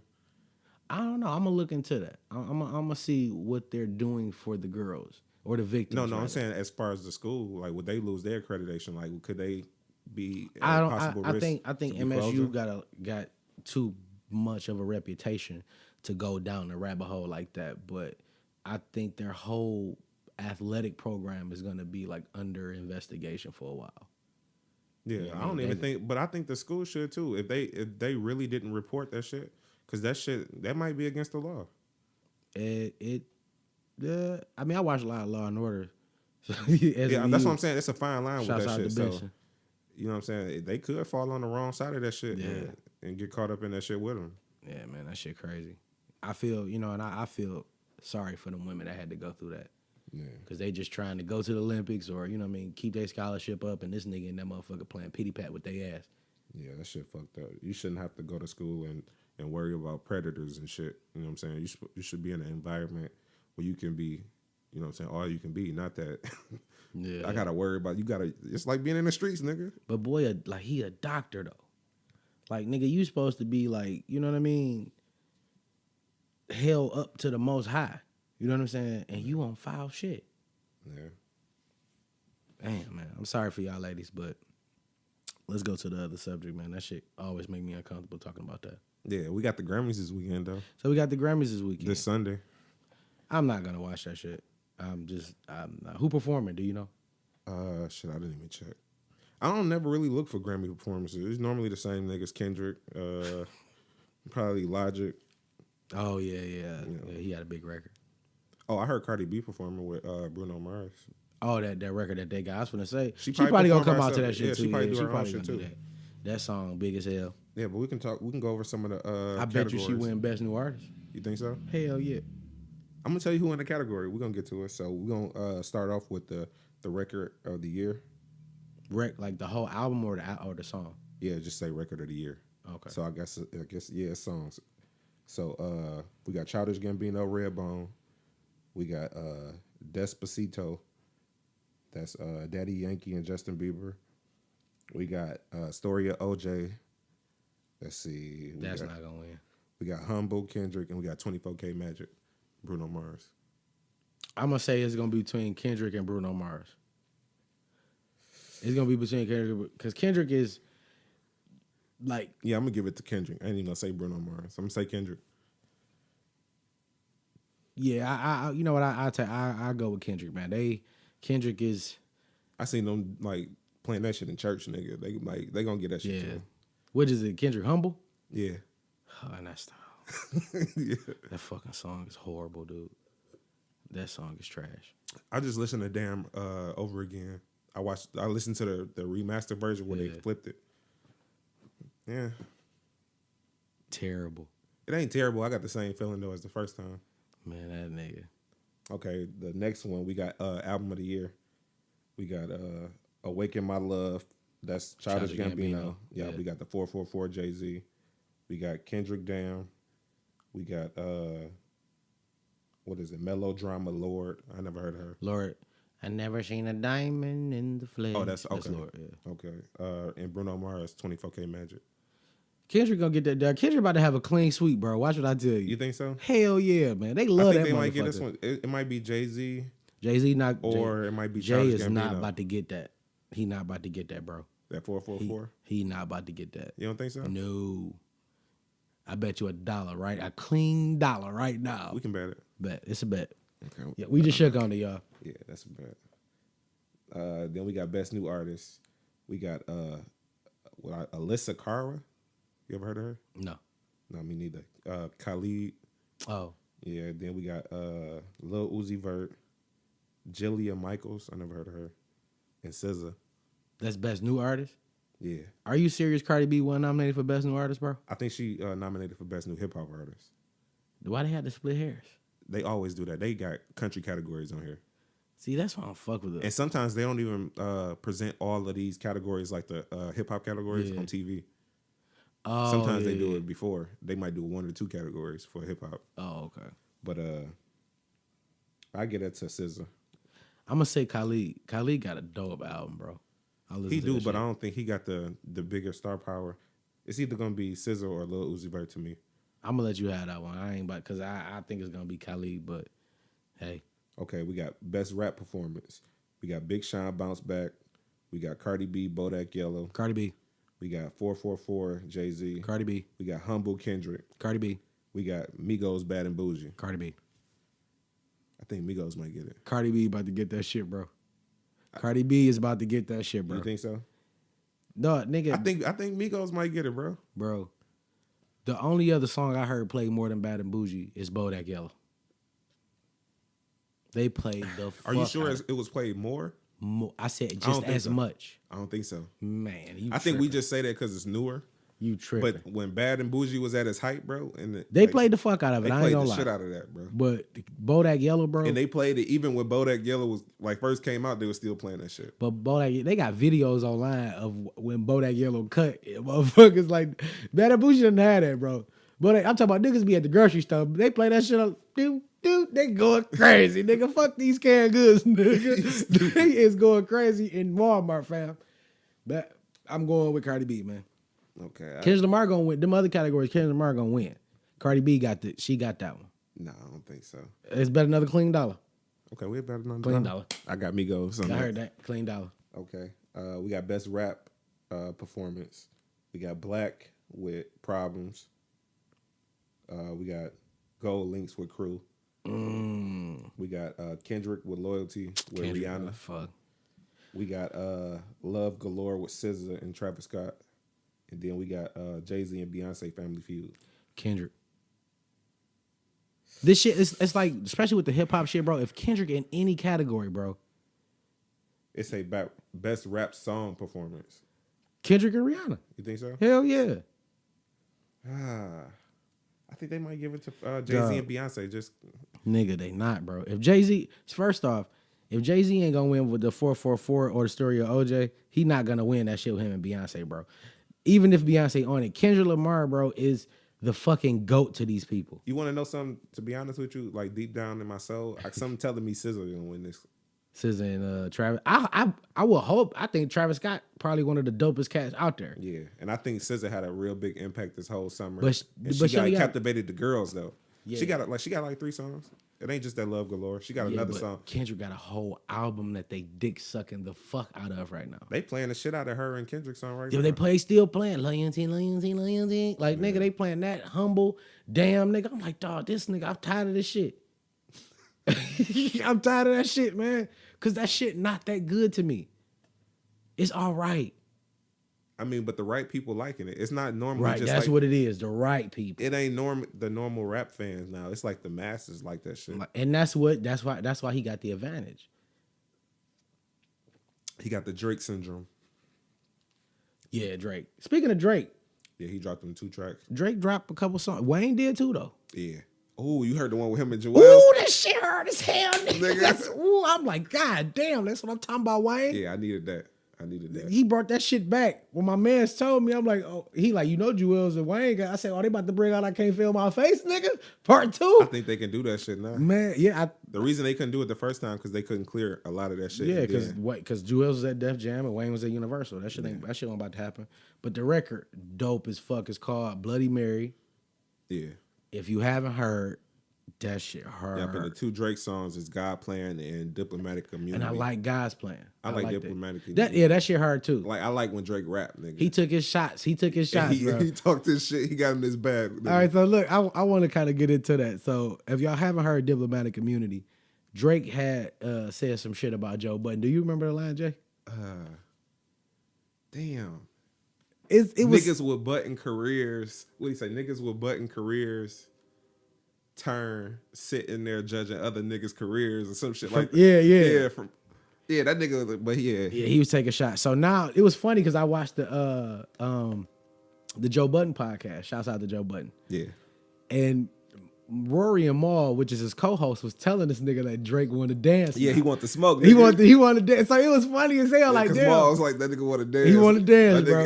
I don't know. I'm gonna look into that. I'm gonna see what they're doing for the girls or the victims. No, rather. I'm saying as far as the school, like would they lose their accreditation? Like, could they be at I don't. possible I risk? think to be MSU frozen? got too much of a reputation to go down the rabbit hole like that. But I think their whole athletic program is gonna be like under investigation for a while. Yeah, Yeah, I don't man, even think, but I think the school should too. If they really didn't report that shit, because that shit that might be against the law. I mean, I watch a lot of Law and Order. So, Yeah, that's what I'm saying. It's a fine line with Shouts that out shit. to So Benson. you know what I'm saying? They could fall on the wrong side of that shit and get caught up in that shit with them. Yeah, man, that shit crazy. I feel, and I feel sorry for them women that had to go through that. Yeah. Because they just trying to go to the Olympics or, keep their scholarship up, and this nigga and that motherfucker playing pity pat with their ass. Yeah, that shit fucked up. You shouldn't have to go to school and worry about predators and shit. You know what I'm saying? You should be in an environment where you can be, you know what I'm saying, all you can be. Not that Yeah. I gotta worry about. It's like being in the streets, nigga. But boy, he a doctor, though. Like, nigga, you supposed to be like, you know what I mean? Held up to the most high. You know what I'm saying? And you on foul shit. Yeah. Damn, man. I'm sorry for y'all ladies, but let's go to the other subject, man. That shit always make me uncomfortable talking about that. Yeah, we got the Grammys this weekend though. So we got the Grammys this weekend. This Sunday. I'm not gonna watch that shit. I'm not. Who performing? Do you know? Shit, I didn't even check. I don't never really look for Grammy performances. It's normally the same niggas. Kendrick, probably Logic. Oh yeah. He had a big record. Oh, I heard Cardi B performing with Bruno Mars. Oh, that record that they got. I was gonna say she probably probably gonna perform come out to herself. that shit Yeah, too. she probably do she her own probably shit gonna do too. that. That song big as hell. Yeah, but we can talk. We can go over some of the. I bet you she win best new artist. You think so? Hell yeah. I'm gonna tell you who in the category. We're gonna get to it. So we're gonna start off with the record of the year. Like the whole album or the song? Yeah, just say record of the year. Okay. So I guess yeah, songs. So we got Childish Gambino, Redbone. We got Despacito. That's Daddy Yankee and Justin Bieber. We got Story of OJ. Let's see. That's not gonna win. We got Humble, Kendrick, and we got 24K Magic, Bruno Mars. I'm gonna say it's gonna be between Kendrick and Bruno Mars. It's gonna be between Kendrick because Kendrick is like Yeah, I'm gonna give it to Kendrick. I ain't even gonna say Bruno Mars. I'm gonna say Kendrick. yeah. I you know what I go with Kendrick, man. Kendrick is I seen them like playing that shit in church, nigga. They gonna get that shit. yeah. To What is it? Kendrick Humble? Yeah. Oh, and that's Yeah. that fucking song is horrible, dude. That song is trash. I just listened to Damn over again. I listened to the remastered version where they flipped it. Yeah. Terrible. It ain't terrible. I got the same feeling though as the first time. Man, that nigga. Okay, the next one we got album of the year. We got Awaken My Love. That's Childish Gambino. Yeah, we got the 444 Jay-Z. We got Kendrick Damn. We got what is it? Melodrama Lord. I never heard of her. Lord, I never seen a diamond in the flesh. Oh, that's okay. Lord, yeah. Okay. And Bruno Mars 24K Magic. Kendrick gonna get that done. Kendrick about to have a clean sweep, bro. Watch what I tell you. You think so? Hell yeah, man. They love that they motherfucker. might get this one. It might be Jay-Z. Jay-Z not, Or it might be Jay Childish is Gambino. not about to get that. He not about to get that, bro. That 444. He not about to get that. You don't think so? No. I bet you $1, right? A clean $1 right now. We can bet it. Bet. It's a bet. Okay. Yeah, we just shook on it, y'all. Yeah, that's a bet. Then we got Best New Artist. We got Alyssa Cara. You ever heard of her? No. No, me neither. Khalid. Oh. Yeah, then we got Lil Uzi Vert. Jillia Michaels. I never heard of her. And SZA. That's best new artist? Yeah. Are you serious Cardi B wasn't nominated for best new artist, bro? I think she nominated for Best New Hip Hop Artist. Why they had to split hairs? They always do that. They got country categories on here. See, that's why I don't fuck with it. And sometimes they don't even present all of these categories, like the hip hop categories, on TV. Oh, Sometimes they do it before. They might do 1 or 2 categories for hip hop. Oh, okay. But I get it to SZA. I'm gonna say Khalid. Khalid got a dope album, bro. He do, but I don't think he got the bigger star power. It's either gonna be SZA or Lil Uzi Vert to me. I'm gonna let you have that one. I ain't about because I think it's gonna be Khalid, but hey. Okay, we got Best Rap Performance. We got Big Sean Bounce Back. We got Cardi B, Bodak Yellow. Cardi B. We got 444 Jay-Z. Cardi B. We got Humble Kendrick. Cardi B. We got Migos Bad and Bougie. Cardi B. I think Migos might get it. Cardi B about to get that shit, bro. Cardi B is about to get that shit, bro. You think so? No, nigga. I think Migos might get it, bro. Bro, the only other song I heard play more than Bad and Bougie is Bodak Yellow. They played the fuck Are you sure out. it was played more? I said just as so. much. I don't think so. Man, you I think we tripping. just say that because it's newer. You tripping. But when Bad and Bougie was at its height, bro, and They played the fuck out of it. they I ain't played gonna the lie. shit out of that, bro. But Bodak Yellow, bro. And they played it even when Bodak Yellow was like first came out. They were still playing that shit. But Bodak, they got videos online of when Bodak Yellow cut. Motherfuckers like Bad and Bougie didn't have that, bro. Bodak, I'm talking about niggas be at the grocery store. They play that shit up. Dude, they going crazy, nigga. Fuck these canned goods, nigga. They is going crazy in Walmart, fam. But I'm going with Cardi B, man. Okay. Kendrick Lamar gonna win. Them other categories, Kendrick Lamar gonna win. Cardi B got she got that one. No, I don't think so. It's better another clean $1. Okay, we better than Clean dollar. I got Migos. I heard that. Clean dollar. Okay. We got best rap performance. We got Black with Problems. We got Gold Links with Crew. We got Kendrick with Loyalty with Rihanna. Fuck. We got Love Galore with SZA and Travis Scott. And then we got Jay-Z and Beyonce Family Feud. Kendrick. This shit, it's like, especially with the hip hop shit, bro. If Kendrick in any category, bro. It's a best rap song performance. Kendrick and Rihanna. You think so? Hell yeah. I think they might give it to Jay-Z and Beyonce. Just nigga, they not, bro. If Jay-Z, first off, if Jay-Z ain't gonna win with the 444 or the story of OJ, he not gonna win that shit with him and Beyonce, bro. Even if Beyonce on it, Kendrick Lamar, bro, is the fucking GOAT to these people. You want to know something? To be honest with you, like deep down in my soul, like something telling me SZA gonna win this. SZA and Travis. I will hope. I think Travis Scott probably one of the dopest cats out there. Yeah, and I think SZA had a real big impact this whole summer. But she got captivated the girls though. Yeah. She got like 3 songs. It ain't just that Love Galore. She got another song. Kendrick got a whole album that they dick sucking the fuck out of right now. They playing the shit out of her and Kendrick's song right now. They still playing Loyalty. Like, nigga, they playing that Humble. Damn, nigga. I'm like, dog, this nigga, I'm tired of this shit. I'm tired of that shit, man. Because that shit not that good to me. It's all right. I mean, but the right people liking it. It's not normally right. just That's like, what it is. The right people. It ain't the normal rap fans now. It's like the masses like that shit. And that's why he got the advantage. He got the Drake syndrome. Yeah, Drake. Speaking of Drake. Yeah, he dropped them 2 tracks. Drake dropped a couple songs. Wayne did too, though. Yeah. Oh, you heard the one with him and Joel? Ooh, that shit hurt as hell, nigga. Ooh, I'm like, God damn, that's what I'm talking about, Wayne. Yeah, I needed that. He brought that shit back. When my man's told me, I'm like, oh, he like, you know Jewels and Wayne. I said, oh, they about to bring out I Can't Feel My Face, nigga? Part 2? I think they can do that shit now. Man, yeah. The reason they couldn't do it the first time because they couldn't clear a lot of that shit. Yeah, because Jewels was at Def Jam and Wayne was at Universal. That shit wasn't about to happen. But the record, dope as fuck, is called Bloody Mary. Yeah. If you haven't heard, that shit hard. Yeah, but the 2 Drake songs is God Playing and Diplomatic Community. And I like God's playing. I like Diplomatic Community. That shit hard too. Like I like when Drake rap, nigga. He took his shots, bro. He talked his shit. He got in his bag. Nigga. All right, so look, I want to kind of get into that. So if y'all haven't heard Diplomatic Community, Drake had said some shit about Joe Budden. Do you remember the line, Jay? Damn. It was niggas with button careers. What do you say? Niggas with button careers sitting there judging other niggas' careers or some shit like that. Yeah, that nigga, but yeah, he was taking shots. So now it was funny because I watched the Joe Budden podcast. Shouts out to Joe Budden. Yeah, and Rory and Maul, which is his co-host, was telling this nigga that Drake wanted to dance. Yeah, he wanted to smoke. Nigga. He wanted to dance. So it was funny as hell. Yeah, like, damn. Maul was like, that nigga want to dance. He wanted to dance, bro.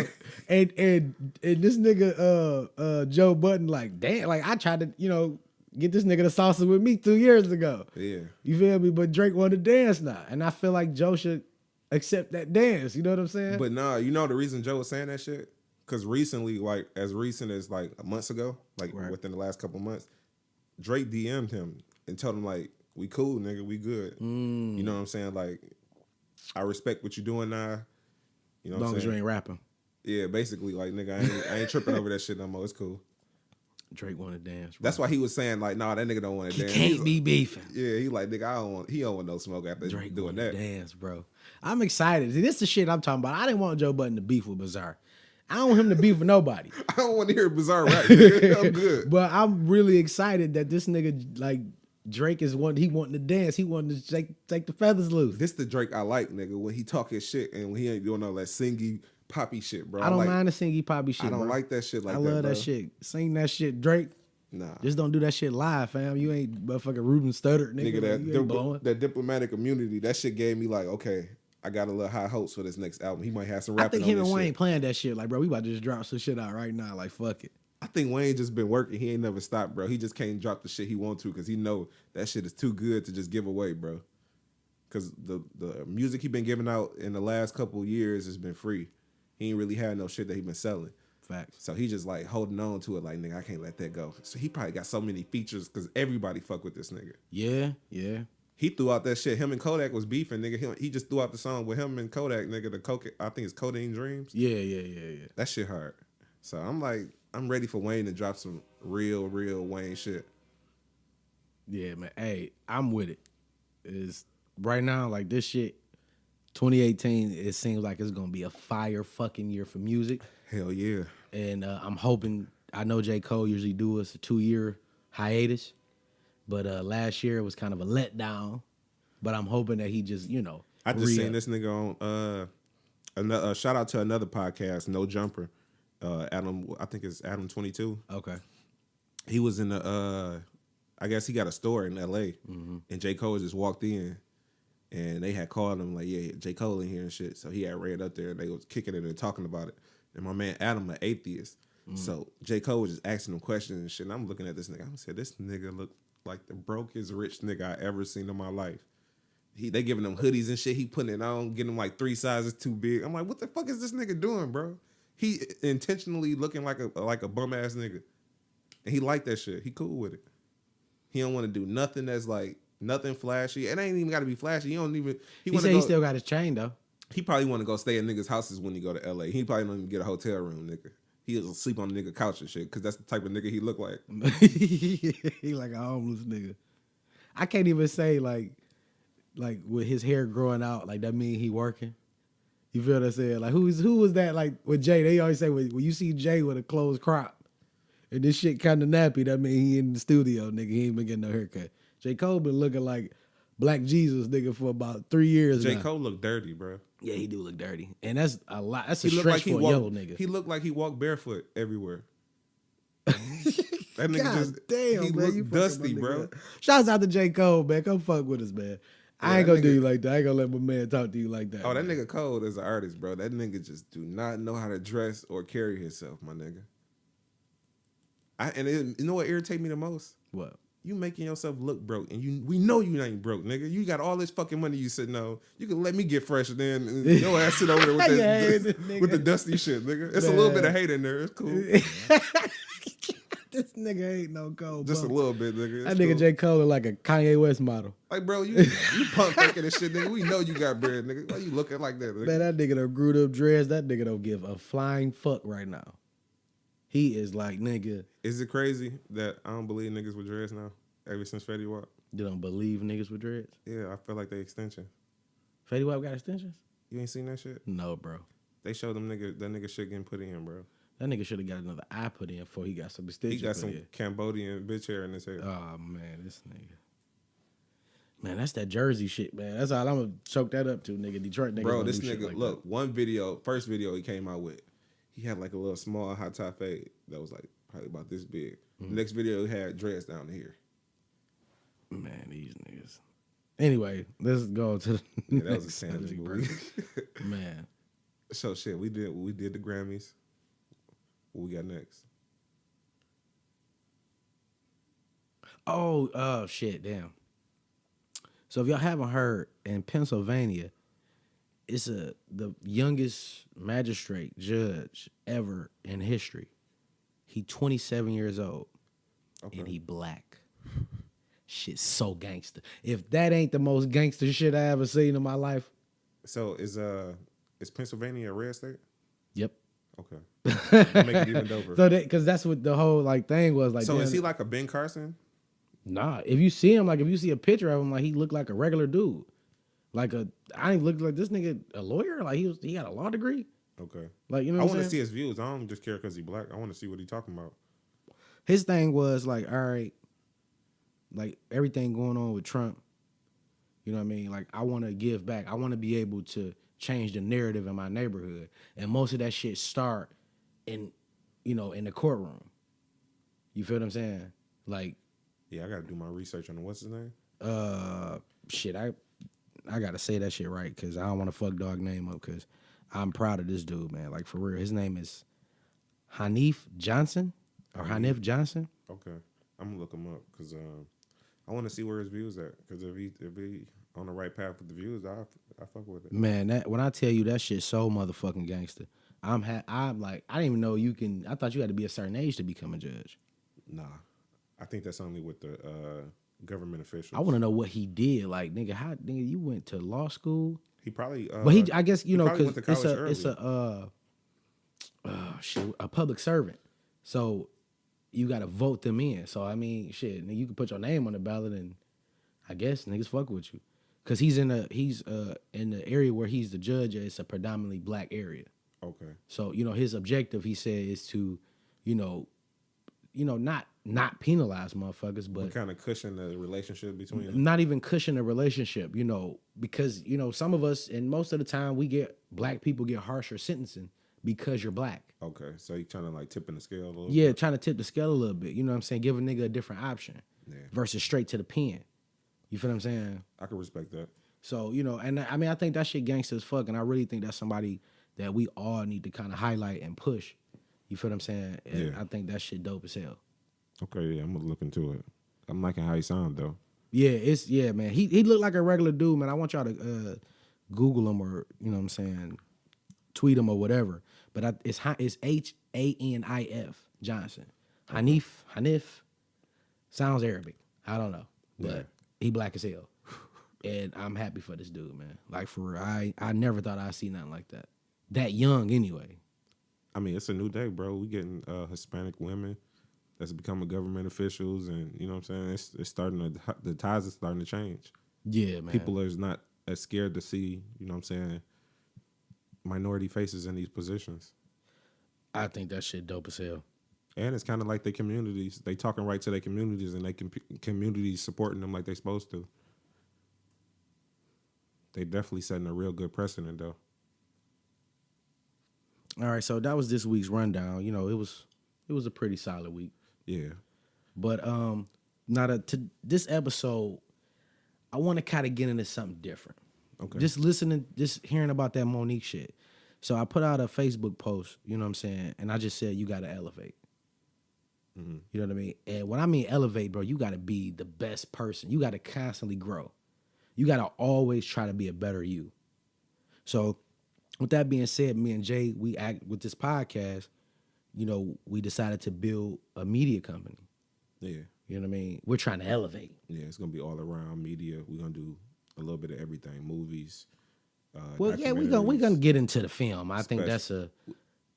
And this nigga Joe Budden, like, damn, like I tried to, get this nigga to salsa with me 2 years ago. Yeah. You feel me? But Drake wanted to dance now. And I feel like Joe should accept that dance. You know what I'm saying? But nah, the reason Joe was saying that shit? Because recently, like as recent as like months ago, like within the last couple months, Drake DM'd him and told him like, we cool, nigga, we good. You know what I'm saying? Like, I respect what you're doing now. You know what I'm saying? As long as you ain't rapping. Yeah, basically, like, nigga, I ain't tripping over that shit no more. It's cool. Drake want to dance, bro. That's why he was saying, like, nah, that nigga don't want to dance. He can't be beefing. Yeah, he like, nigga, he don't want no smoke after Drake doing that. Dance, bro. I'm excited. This is the shit I'm talking about. I didn't want Joe Budden to beef with Bizarre. I don't want him to beef with nobody. I don't want to hear Bizarre rap. I'm good. But I'm really excited that this nigga, like, Drake is he wanting to dance. He wanting to take the feathers loose. This the Drake I like, nigga, when he talk his shit and when he ain't doing all that singy poppy shit, bro. I don't mind the singy poppy shit, I don't bro. like that shit like that, bro. I love that shit. Sing that shit, Drake. Nah. Just don't do that shit live, fam. You ain't motherfucking Ruben Studdard, nigga. That Diplomatic Community, that shit gave me like, okay, I got a little high hopes for this next album. He might have some rapping. I think him and Wayne shit. Playing that shit. Like, bro, we about to just drop some shit out right now. Like, fuck it. I think Wayne just been working. He ain't never stopped, bro. He just can't drop the shit he want to because he know that shit is too good to just give away, bro. Because the music he been giving out in the last couple of years has been free. He ain't really had no shit that he been selling. Facts. So he just like holding on to it like, nigga, I can't let that go. So he probably got so many features because everybody fuck with this nigga. Yeah. He threw out that shit. Him and Kodak was beefing, nigga. He just threw out the song with him and Kodak, nigga. I think it's Codeine Dreams. Yeah. That shit hard. So I'm like, I'm ready for Wayne to drop some real Wayne shit. Yeah, man. Hey, I'm with it. Is right now, like this shit, 2018, it seems like it's gonna be a fire fucking year for music. Hell yeah. And I'm hoping, I know J. Cole usually do us a 2-year hiatus, but last year it was kind of a letdown. But I'm hoping that he just, I just seen this nigga on another shout out to another podcast, No Jumper. Adam, I think it's Adam 22. Okay. He was in the I guess he got a store in LA, and J. Cole just walked in, and they had called him like, yeah, J. Cole in here and shit. So he had ran up there and they was kicking it and talking about it. And my man Adam, an atheist. So J. Cole was just asking him questions and shit. And I'm looking at this nigga. I'm saying, this nigga look like the brokest rich nigga I ever seen in my life. They giving him hoodies and shit. He putting it on, getting him like 3 sizes too big. I'm like, what the fuck is this nigga doing, bro? He intentionally looking like a bum ass nigga, and he like that shit. He cool with it. He don't want to do nothing that's like nothing flashy. It ain't even got to be flashy. He don't even. He said he still got his chain though. He probably want to go stay in niggas' houses when he go to LA. He probably don't even get a hotel room, nigga. He'll sleep on the nigga couch and shit because that's the type of nigga he look like. He like a homeless nigga. I can't even say like with his hair growing out, like that mean he working. You feel what I'm saying? Like who was that? Like with Jay, they always say when you see Jay with a closed crop and this shit kind of nappy, that mean he in the studio, nigga. He ain't been getting no haircut. J. Cole been looking like Black Jesus, nigga, for about 3 years J. now. Cole look dirty, bro. Yeah, he do look dirty, and that's a lot. That's a He look stretch like he for a walk, yellow nigga. He looked like he walked barefoot everywhere. That nigga God just damn, he man, you look fucking dusty, my nigga bro. up. Shouts out to J. Cole, man. Come fuck with us, man. I ain't gonna do you like that. I ain't gonna let my man talk to you like that. Oh, that man. nigga cold as an artist, bro. That nigga just do not know how to dress or carry himself, my nigga. You know what irritate me the most? What? You making yourself look broke, and we know you ain't broke, nigga. You got all this fucking money you sitting on. You can let me get fresh, then your ass sit over there with that, with the dusty shit, nigga. It's a little bit of hate in there. It's cool. This nigga ain't no cold. Just a little bit, nigga. That nigga cool. J. Cole is like a Kanye West model. Like, bro, you pump faking this shit, nigga. We know you got bread, nigga. Why you looking like that, nigga? Man, that nigga done grew up dreads. That nigga don't give a flying fuck right now. He is like, nigga. Is it crazy that I don't believe niggas with dreads now? Ever since Fetty Wap? You don't believe niggas with dreads? Yeah, I feel like they extension. Fetty Wap got extensions? You ain't seen that shit? No, bro. They showed that nigga shit getting put in, bro. That nigga should have got another eye put in before he got some extensions. He got some Cambodian bitch hair in his hair. Oh, man, this nigga. Man, that's that Jersey shit, man. That's all I'm going to choke that up to, nigga. Detroit nigga. Bro, this nigga, like look, that. First video he came out with, he had like a little small hot top fade that was like probably about this big. Mm-hmm. Next video he had dreads down here. Man, these niggas. Anyway, let's go to the that was a sanity movie. Man. So shit, we did the Grammys. What we got next? Oh, shit, damn. So if y'all haven't heard, in Pennsylvania, it's the youngest magistrate judge ever in history. He 27 years old, and he black. Shit's so gangster. If that ain't the most gangster shit I ever seen in my life. So is Pennsylvania a red state? Yep. Okay. Make it even doper. So because that's what the whole like thing was like. So is he like a Ben Carson? Nah. If you see him, like if you see a picture of him, like he looked like a regular dude. I ain't looked like this nigga a lawyer. Like he got a law degree. Okay. Like, you know I want to see his views. I don't just care because he black. I want to see what he talking about. His thing was like, all right, like everything going on with Trump, you know what I mean? Like I want to give back. I want to be able to change the narrative in my neighborhood. And most of that shit start in the courtroom. You feel what I'm saying? Like, yeah, I got to do my research on what's his name? Shit, I got to say that shit right because I don't want to fuck dog name up because I'm proud of this dude, man. Like, for real. His name is Hanif Johnson or Hanif Johnson. Okay. I'm going to look him up because I want to see where his views at because if he on the right path with the views, I fuck with it. Man, when I tell you that shit's so motherfucking gangster, I'm like, I didn't even know you can, I thought you had to be a certain age to become a judge. Nah. I think that's only with the government officials. I want to know what he did. Like, nigga, how nigga you went to law school? He probably. But I guess he probably went to because college it's a public servant, so you got to vote them in. So I mean, shit, you can put your name on the ballot, and I guess niggas fuck with you, because he's in the area where he's the judge. It's a predominantly black area. Okay. So his objective, he said, is to, not penalize motherfuckers, but kind of cushion the relationship between them. not even cushion the relationship, because some of us, and most of the time black people get harsher sentencing because you're black. Okay, so you trying to like tip in the scale a little Yeah, bit? trying to tip the scale a little bit. You know what I'm saying? Give a nigga a different option versus straight to the pen. You feel what I'm saying? I can respect that. So, and I mean, I think that shit gangsta as fuck, and I really think that's somebody that we all need to kind of highlight and push. You feel what I'm saying? And Yeah. I think that shit dope as hell. Okay, yeah, I'm gonna look into it. I'm liking how he sound though. Yeah, man. He looked like a regular dude, man. I want y'all to Google him, or what I'm saying, tweet him or whatever. But it's Hanif Johnson. Hanif sounds Arabic. I don't know, but he black as hell, and I'm happy for this dude, man. Like, for real, I never thought I'd see nothing like that. That young, anyway. I mean, it's a new day, bro. We getting Hispanic women that's becoming government officials, and you know what I'm saying. It's starting to, the tides are starting to change. Yeah, man. People are not as scared to see, you know what I'm saying, minority faces in these positions. I think that shit dope as hell. And it's kind of like their communities. They talking right to their communities, and they communities supporting them like they supposed to. They definitely setting a real good precedent, though. All right, so that was this week's rundown. It was a pretty solid week. Yeah. But now to this episode, I want to kind of get into something different. Okay. Just hearing about that Monique shit. So I put out a Facebook post, you know what I'm saying, and I just said you got to elevate. Mm-hmm. You know what I mean? And when I mean elevate, bro, you got to be the best person. You got to constantly grow. You got to always try to be a better you. So with that being said, me and Jay, we act with this podcast, we decided to build a media company. Yeah. You know what I mean? We're trying to elevate. Yeah, it's going to be all around media. We're going to do a little bit of everything. Movies. Well, yeah, we're gonna get into the film. I think that's a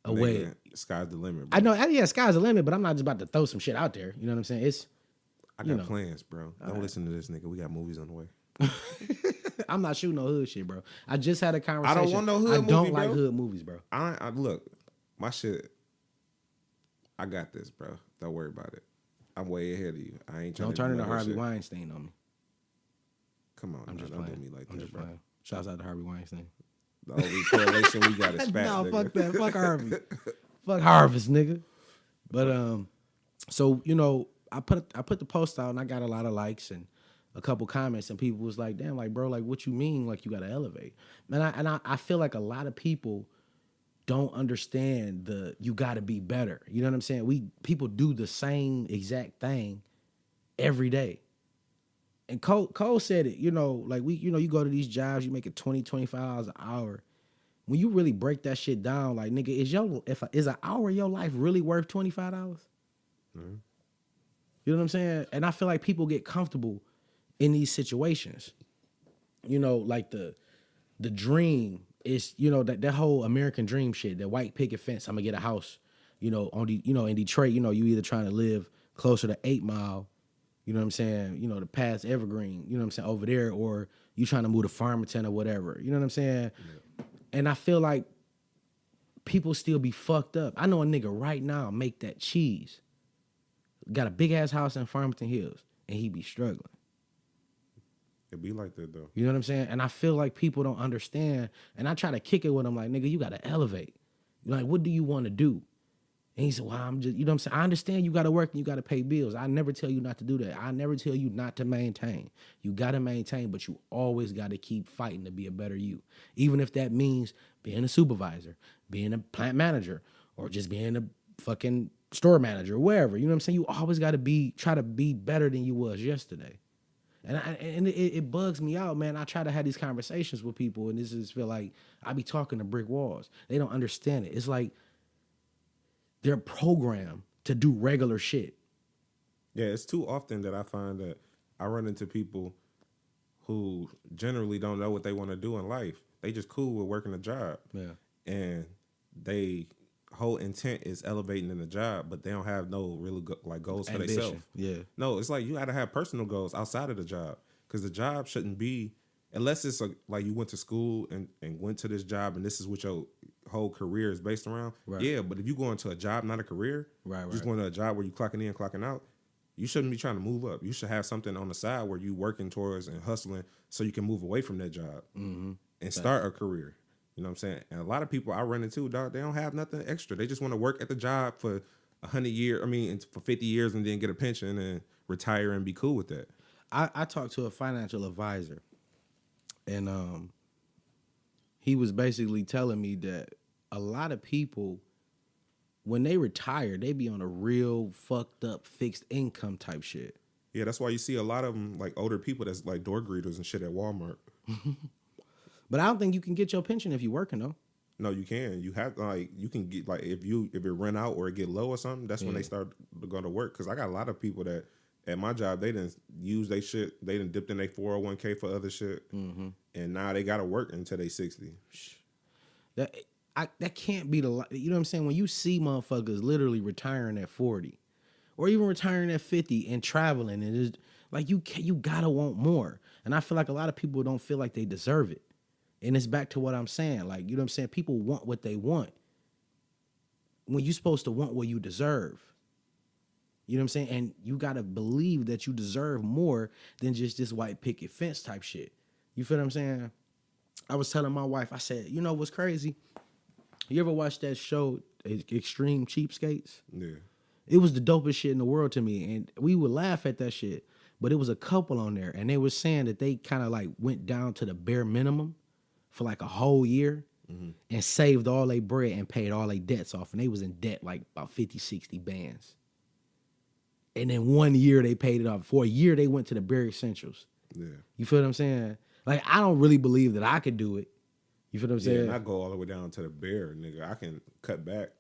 way. Sky's the limit, bro. I know, yeah, sky's the limit, but I'm not just about to throw some shit out there. You know what I'm saying? I got plans, bro. Don't listen to this nigga. We got movies on the way. I'm not shooting no hood shit, bro. I just had a conversation. I don't want no hood movie, I don't like bro. hood movies, bro. I look, my shit. I got this, bro. Don't worry about it. I'm way ahead of you. I ain't trying Don't to turn do into no Harvey shit. Weinstein on me. Come on, I'm just don't playing. do me like I'm that, just bro. playing. Shouts out to Harvey Weinstein. The only correlation we got is fat. No, nigga. fuck that. Fuck Harvey. Fuck Harvest, nigga. But so I put the post out and I got a lot of likes and a couple comments, and people was like, "Damn, like, bro, like, what you mean? Like, you gotta elevate?" And I feel like a lot of people don't understand you gotta be better. You know what I'm saying? People do the same exact thing every day. And Cole said it, like you go to these jobs, you make it $20, $25 an hour. When you really break that shit down, like, nigga, is an hour of your life really worth $25? Mm-hmm. You know what I'm saying? And I feel like people get comfortable in these situations. Like the dream is, that whole American dream shit, the white picket fence, I'm gonna get a house, in Detroit, you either trying to live closer to 8 Mile, you know what I'm saying, the past Evergreen, you know what I'm saying, over there, or you trying to move to Farmington or whatever, you know what I'm saying? Yeah. And I feel like people still be fucked up. I know a nigga right now make that cheese. Got a big ass house in Farmington Hills, and he be struggling. It be like that though. You know what I'm saying? And I feel like people don't understand. And I try to kick it with him like, nigga, you gotta elevate. Like, what do you want to do? And he said, well, I'm just, you know what I'm saying? I understand you gotta work and you gotta pay bills. I never tell you not to do that. I never tell you not to maintain. You gotta maintain, but you always gotta keep fighting to be a better you. Even if that means being a supervisor, being a plant manager, or just being a fucking store manager, wherever. You know what I'm saying? You always gotta try to be better than you was yesterday. And it bugs me out, man. I try to have these conversations with people, and this just feel like I be talking to brick walls. They don't understand it. It's like they're programmed to do regular shit. Yeah, it's too often that I find that I run into people who generally don't know what they want to do in life. They just cool with working a job. Yeah. And they whole intent is elevating in the job, but they don't have no really like goals for Ambition. themselves. Yeah. No, it's like you got to have personal goals outside of the job, because the job shouldn't be, unless it's like you went to school and went to this job and this is what your whole career is based around. Right. Yeah, but if you go into a job, not a career, just going to a job where you clocking in, clocking out, you shouldn't be trying to move up. You should have something on the side where you working towards and hustling so you can move away from that job and start a career. You know what I'm saying? And a lot of people I run into, dog, they don't have nothing extra. They just want to work at the job for 100 years, for 50 years and then get a pension and retire and be cool with that. I talked to a financial advisor, and he was basically telling me that a lot of people, when they retire, they be on a real fucked up fixed income type shit. Yeah, that's why you see a lot of them, like older people that's like door greeters and shit at Walmart. But I don't think you can get your pension if you're working, though. No, you can. You have you can get if it run out or it get low or something. That's when they start to go to work. Because I got a lot of people that at my job they didn't use their shit. They didn't dipped in their 401k for other shit, and now they got to work until they 60. That can't be you know what I'm saying? When you see motherfuckers literally retiring at 40, or even retiring at 50 and traveling, and it's like you gotta want more. And I feel like a lot of people don't feel like they deserve it. And it's back to what I'm saying. Like, you know what I'm saying? People want what they want when you're supposed to want what you deserve. You know what I'm saying? And you got to believe that you deserve more than just this white picket fence type shit. You feel what I'm saying? I was telling my wife, I said, you know what's crazy? You ever watch that show, Extreme Cheapskates? Yeah. It was the dopest shit in the world to me. And we would laugh at that shit. But it was a couple on there. And they were saying that they kind of like went down to the bare minimum for like a whole year and saved all their bread and paid all their debts off. And they was in debt like about 50, 60 bands. And then 1 year they paid it off. For a year they went to the bare essentials. Yeah. You feel what I'm saying? Like, I don't really believe that I could do it. You feel what I'm saying? And I go all the way down to the bare, nigga. I can cut back.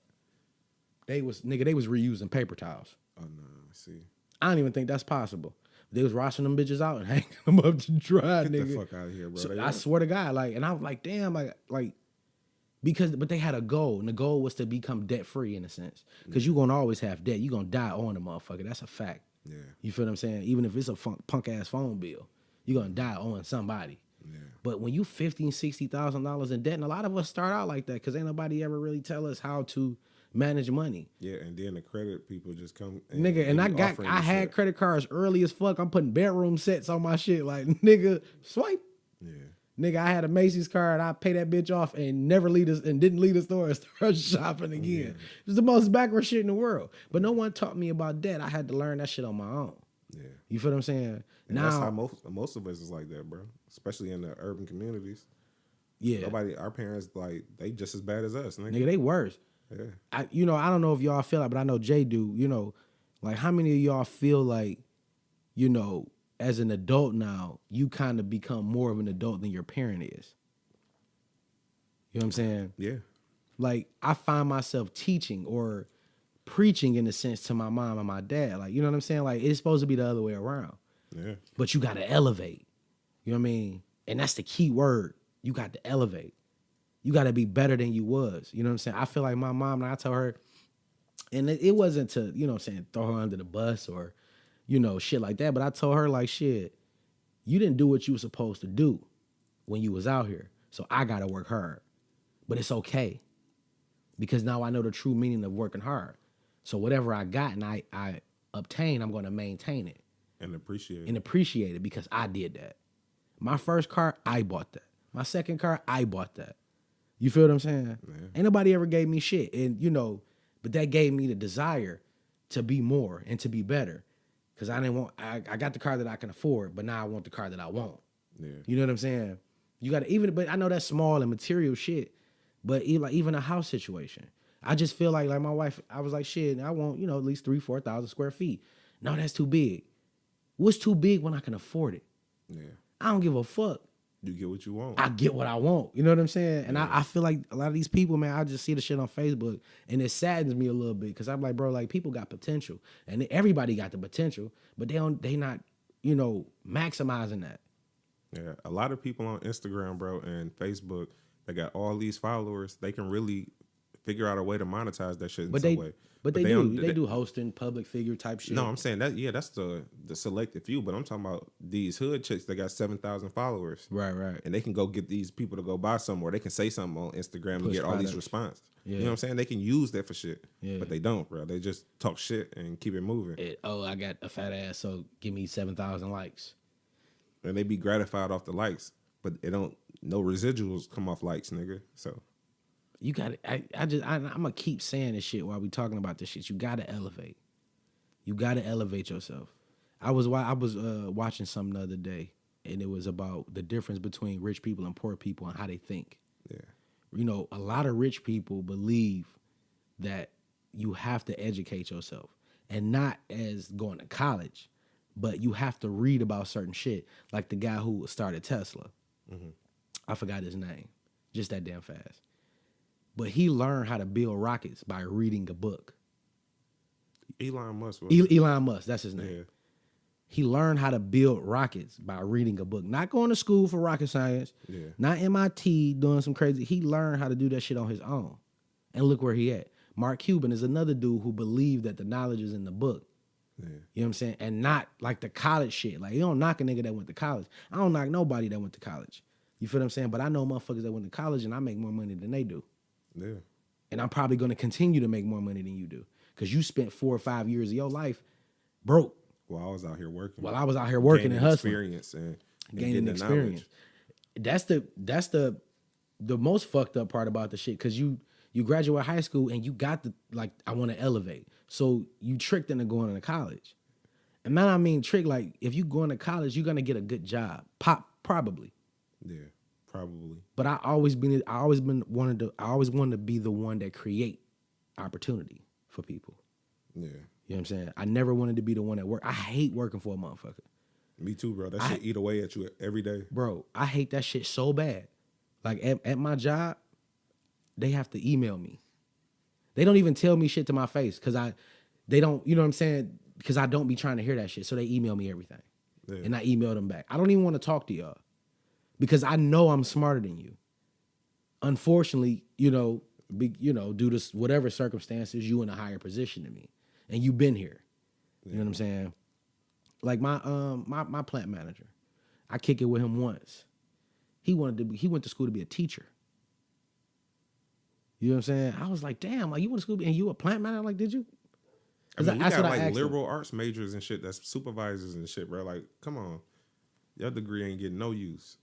They was reusing paper towels. Oh, no, see. I don't even think that's possible. They was washing them bitches out and hanging them up to dry, Get nigga. the fuck out of here, bro. So I swear to God, like, and I was like, damn, like, but they had a goal, and the goal was to become debt free in a sense, because you gonna always have debt. You gonna die on a motherfucker. That's a fact. Yeah. You feel what I'm saying? Even if it's a punk ass phone bill, you gonna die on somebody. Yeah. But when you $50,000, $60,000 in debt, and a lot of us start out like that, because ain't nobody ever really tell us how to manage money. Yeah, and then the credit people just come. Nigga, and I had credit cards early as fuck. I'm putting bedroom sets on my shit. Like, nigga, swipe. Yeah. Nigga, I had a Macy's card. I pay that bitch off and didn't leave the store and start shopping again. Yeah. It was the most backward shit in the world. But no one taught me about debt. I had to learn that shit on my own. Yeah. You feel what I'm saying? And now that's how most of us is like that, bro. Especially in the urban communities. Yeah. Our parents, like, they just as bad as us, nigga. Nigga, they worse. Yeah. I don't know if y'all feel like, but I know Jay do, like, how many of y'all feel like, as an adult now, you kind of become more of an adult than your parent is? You know what I'm saying? Yeah. Like, I find myself teaching or preaching, in a sense, to my mom and my dad. Like, you know what I'm saying? Like, it's supposed to be the other way around. Yeah. But you got to elevate. You know what I mean? And that's the key word. You got to elevate. You got to be better than you was. You know what I'm saying? I feel like my mom, and I tell her, and it wasn't to, throw her under the bus or, shit like that. But I told her, like, shit, you didn't do what you were supposed to do when you was out here. So I got to work hard. But it's okay. Because now I know the true meaning of working hard. So whatever I got and I obtain, I'm going to maintain it. And appreciate it because I did that. My first car, I bought that. My second car, I bought that. You feel what I'm saying? Yeah. Ain't nobody ever gave me shit. And, but that gave me the desire to be more and to be better. Because I got the car that I can afford, but now I want the car that I want. Yeah. You know what I'm saying? You got to but I know that's small and material shit, but even a house situation. I just feel like my wife, I was like, shit, I want, at least 3,000-4,000 square feet. No, that's too big. What's too big when I can afford it? Yeah. I don't give a fuck. You get what you want. I get what I want. You know what I'm saying? And I feel like a lot of these people, man, I just see the shit on Facebook and it saddens me a little bit because I'm like, bro, like, people got potential and everybody got the potential, but they not, maximizing that. Yeah, a lot of people on Instagram, bro, and Facebook, they got all these followers. They can really figure out a way to monetize that shit in some way. But they do hosting, public figure type shit. No, I'm saying that. Yeah, that's the selected few. But I'm talking about these hood chicks that got 7,000 followers. Right. And they can go get these people to go buy something, or they can say something on Instagram and get all these responses. Yeah. You know what I'm saying? They can use that for shit. Yeah. But they don't, bro. They just talk shit and keep it moving. I got a fat ass, so give me 7,000 likes. And they be gratified off the likes, but no residuals come off likes, nigga. So you got it. I'm gonna keep saying this shit while we talking about this shit. You gotta elevate. You gotta elevate yourself. I was watching something the other day, and it was about the difference between rich people and poor people and how they think. Yeah. A lot of rich people believe that you have to educate yourself, and not as going to college, but you have to read about certain shit. Like the guy who started Tesla. Mm-hmm. I forgot his name. Just that damn fast. But he learned how to build rockets by reading a book. Elon Musk. Elon Musk, that's his name. Yeah. He learned how to build rockets by reading a book. Not going to school for rocket science. Yeah. Not MIT doing some crazy. He learned how to do that shit on his own. And look where he at. Mark Cuban is another dude who believed that the knowledge is in the book. Yeah. You know what I'm saying? And not like the college shit. Like, you don't knock a nigga that went to college. I don't knock nobody that went to college. You feel what I'm saying? But I know motherfuckers that went to college and I make more money than they do. Yeah. And I'm probably going to continue to make more money than you do. Because you spent 4 or 5 years of your life broke. While I was out here working. While I was out here working and hustling. Experience and gaining experience. That's the most fucked up part about the shit. Because you graduate high school and you got I want to elevate. So you tricked into going to college. And man, I mean trick, like if you going to college, you're going to get a good job. Probably. Yeah. Probably. But I always wanted to be the one that create opportunity for people. Yeah. You know what I'm saying? I never wanted to be the one that work. I hate working for a motherfucker. Me too, bro. That shit eat away at you every day. Bro, I hate that shit so bad. Like at my job, they have to email me. They don't even tell me shit to my face because they don't, you know what I'm saying? Because I don't be trying to hear that shit. So they email me everything. Yeah. And I email them back. I don't even want to talk to y'all. Because I know I'm smarter than you. Unfortunately, due to whatever circumstances, you in a higher position than me, and you've been here. You know what I'm saying? Like my plant manager, I kick it with him once. He went to school to be a teacher. You know what I'm saying? I was like, damn, like you went to school and you a plant manager? Like, did you? I mean, we got like liberal arts majors and shit that's supervisors and shit, bro. Like, come on, your degree ain't getting no use.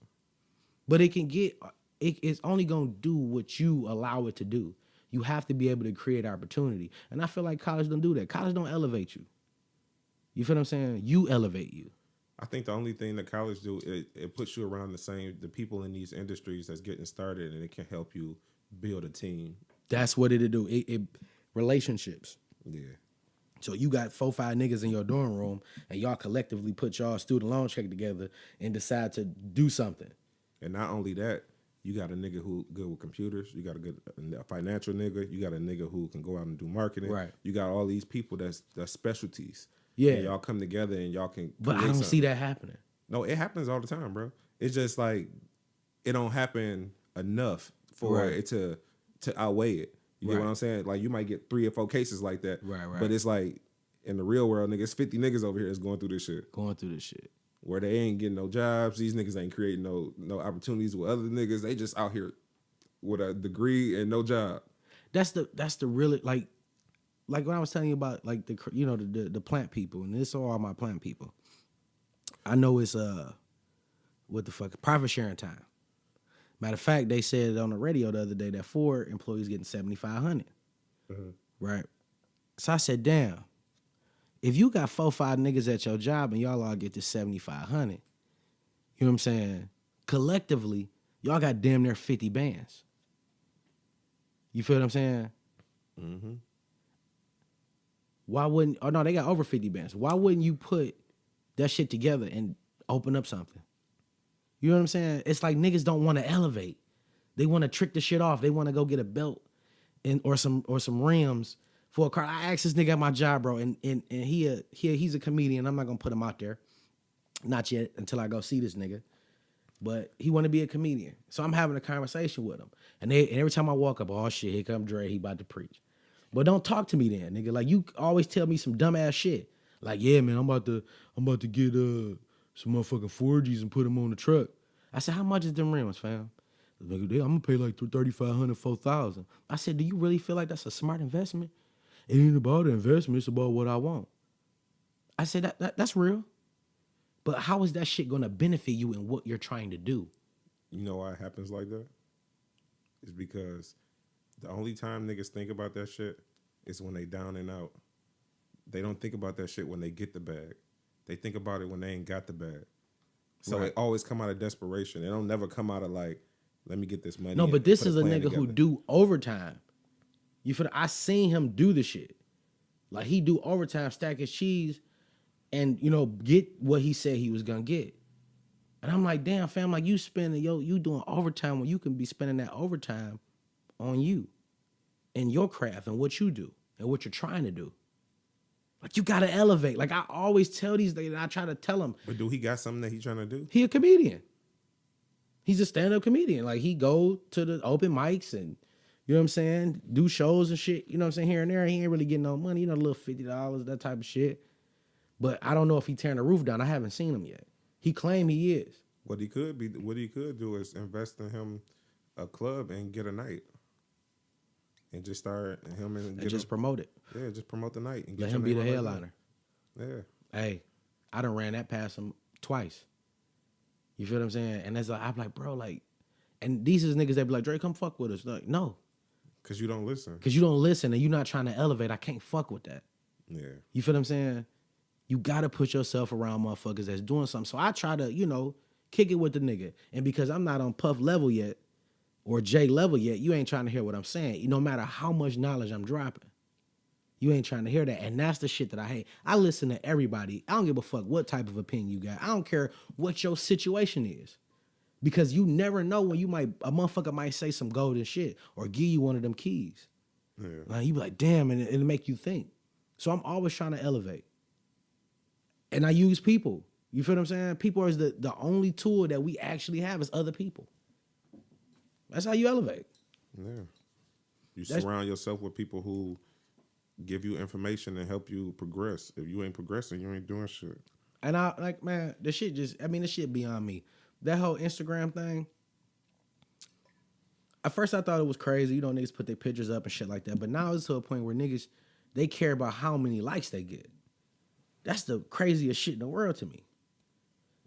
But it's only going to do what you allow it to do. You have to be able to create opportunity. And I feel like college don't do that. College don't elevate you. You feel what I'm saying? You elevate you. I think the only thing that college do, it puts you around the people in these industries that's getting started, and it can help you build a team. That's what it'll do. It relationships. Yeah. So you got 4-5 niggas in your dorm room, and y'all collectively put y'all student loan check together and decide to do something. And not only that, you got a nigga who good with computers. You got a financial nigga. You got a nigga who can go out and do marketing. Right. You got all these people that's specialties. Yeah. And y'all come together and y'all can. But I don't see that happening. No, it happens all the time, bro. It's just like it don't happen enough for it to outweigh it. You get what I'm saying? Like you might get 3 or 4 cases like that. Right. But it's like in the real world, nigga, it's 50 niggas over here that's going through this shit. Where they ain't getting no jobs. These niggas ain't creating no opportunities with other niggas. They just out here with a degree and no job. That's the really like when I was telling you about like the plant people, and this are all my plant people. I know it's what the fuck profit sharing time. Matter of fact, they said on the radio the other day that Ford employees getting $7,500. Mm-hmm. Right. So I said, damn. If you got 4-5 niggas at your job and y'all all get to $7,500, you know what I'm saying? Collectively, y'all got damn near 50 bands. You feel what I'm saying? Mm-hmm. Why wouldn't? Oh no, they got over 50 bands. Why wouldn't you put that shit together and open up something? You know what I'm saying? It's like niggas don't want to elevate. They want to trick the shit off. They want to go get a belt or some rims. For a car, I asked this nigga at my job, bro, and he's a comedian. I'm not gonna put him out there, Not yet until I go see this nigga. But he want to be a comedian. So I'm having a conversation with him. And every time I walk up, oh shit, here come Dre, he about to preach. But don't talk to me then, nigga. Like, you always tell me some dumbass shit. Like, yeah, man, I'm about to get some motherfucking 4Gs and put them on the truck. I said, how much is them rims, fam? I'm gonna pay like $3,500, $4,000. I said, do you really feel like that's a smart investment? It ain't about an investment, it's about what I want. I said, that's real. But how is that shit gonna benefit you in what you're trying to do? You know why it happens like that? It's because the only time niggas think about that shit is when they down and out. They don't think about that shit when they get the bag. They think about it when they ain't got the bag. So Right. it always come out of desperation. It don't never come out of like, let me get this money. No, and but this put is a plan nigga who together. do overtime. You feel? I seen him do the shit. Like, he do overtime, stack his cheese, and get what he said he was gonna get. And I'm like, damn, fam, like, you doing overtime when you can be spending that overtime on you and your craft and what you do and what you're trying to do. Like, you gotta elevate. Like, I always tell these niggas, I try to tell them, But do he got something that he trying to do? he a comedian. He's a stand-up comedian. Like, he go to the open mics and, you know what I'm saying, do shows and shit, you know what I'm saying, here and there. He ain't really getting no money, a little $50, that type of shit. But I don't know if he tearing the roof down. I haven't seen him yet. He claimed he is. What he could do is invest in him a club and get a night. And just start him and And just promote it. Yeah, just promote the night and Let get him your be the name on that. headliner. Yeah. Hey, I done ran that past him twice. You feel what I'm saying? And that's like, I'm like, bro, like, and these is niggas that be like, Dre, come fuck with us. Like, no. Because you don't listen. Because you don't listen and you're not trying to elevate. I can't fuck with that. Yeah. You feel what I'm saying? You got to put yourself around motherfuckers that's doing something. So I try to, kick it with the nigga. And because I'm not on Puff level yet or J level yet, you ain't trying to hear what I'm saying. No matter how much knowledge I'm dropping, you ain't trying to hear that. And that's the shit that I hate. I listen to everybody. I don't give a fuck what type of opinion you got. I don't care what your situation is. Because you never know when a motherfucker might say some golden shit or give you one of them keys. Yeah. Like, you be like, damn, and it'll make you think. So I'm always trying to elevate. And I use people. You feel what I'm saying? People is the only tool that we actually have is other people. That's how you elevate. Yeah. You surround yourself with people who give you information and help you progress. If you ain't progressing, you ain't doing shit. And I like, man, this shit beyond me. That whole Instagram thing. At first I thought it was crazy. Niggas put their pictures up and shit like that. But now it's to a point where niggas, they care about how many likes they get. That's the craziest shit in the world to me.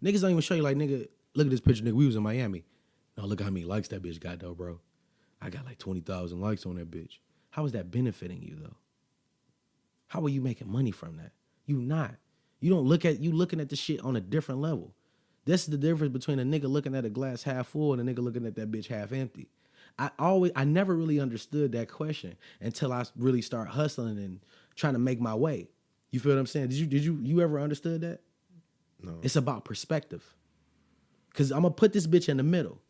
Niggas don't even show you like, nigga, look at this picture, nigga. We was in Miami. No, look how many likes that bitch got though, bro. I got like 20,000 likes on that bitch. How is that benefiting you though? How are you making money from that? You not. You looking at the shit on a different level. This is the difference between a nigga looking at a glass half full and a nigga looking at that bitch half empty. I never really understood that question until I really start hustling and trying to make my way. You feel what I'm saying? Did you ever understood that? No. It's about perspective. Cause I'm gonna put this bitch in the middle.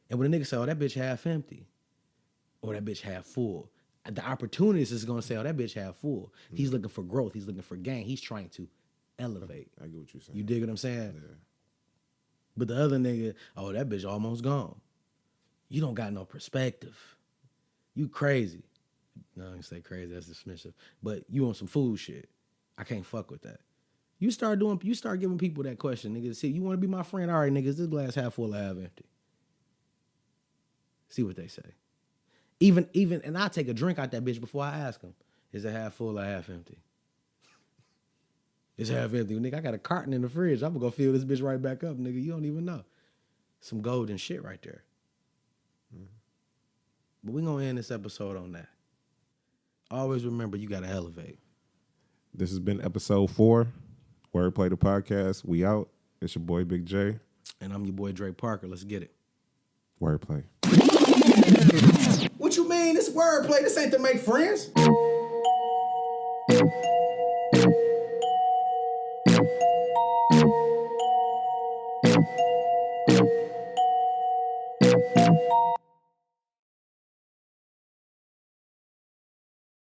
And when a nigga say, oh, that bitch half empty, or that bitch half full, the opportunist is gonna say, oh, that bitch half full. Mm-hmm. He's looking for growth. He's looking for gain. He's trying to elevate. I get what you're saying. You dig what I'm saying? Yeah. But the other nigga, oh, that bitch almost gone. You don't got no perspective. You crazy. No, I ain't say crazy, that's dismissive. But you on some fool shit. I can't fuck with that. You start giving people that question, nigga. See, you want to be my friend? All right, niggas, this glass half full or half empty? See what they say. Even, and I take a drink out that bitch before I ask them, is it half full or half empty? It's half empty. Nigga, I got a carton in the fridge. I'm gonna go fill this bitch right back up, nigga. You don't even know. Some golden shit right there. Mm-hmm. But we gonna end this episode on that. Always remember, you gotta elevate. This has been episode 4, Wordplay the Podcast. We out. It's your boy Big J. And I'm your boy Dre Parker. Let's get it. Wordplay. What you mean? This wordplay. This ain't to make friends.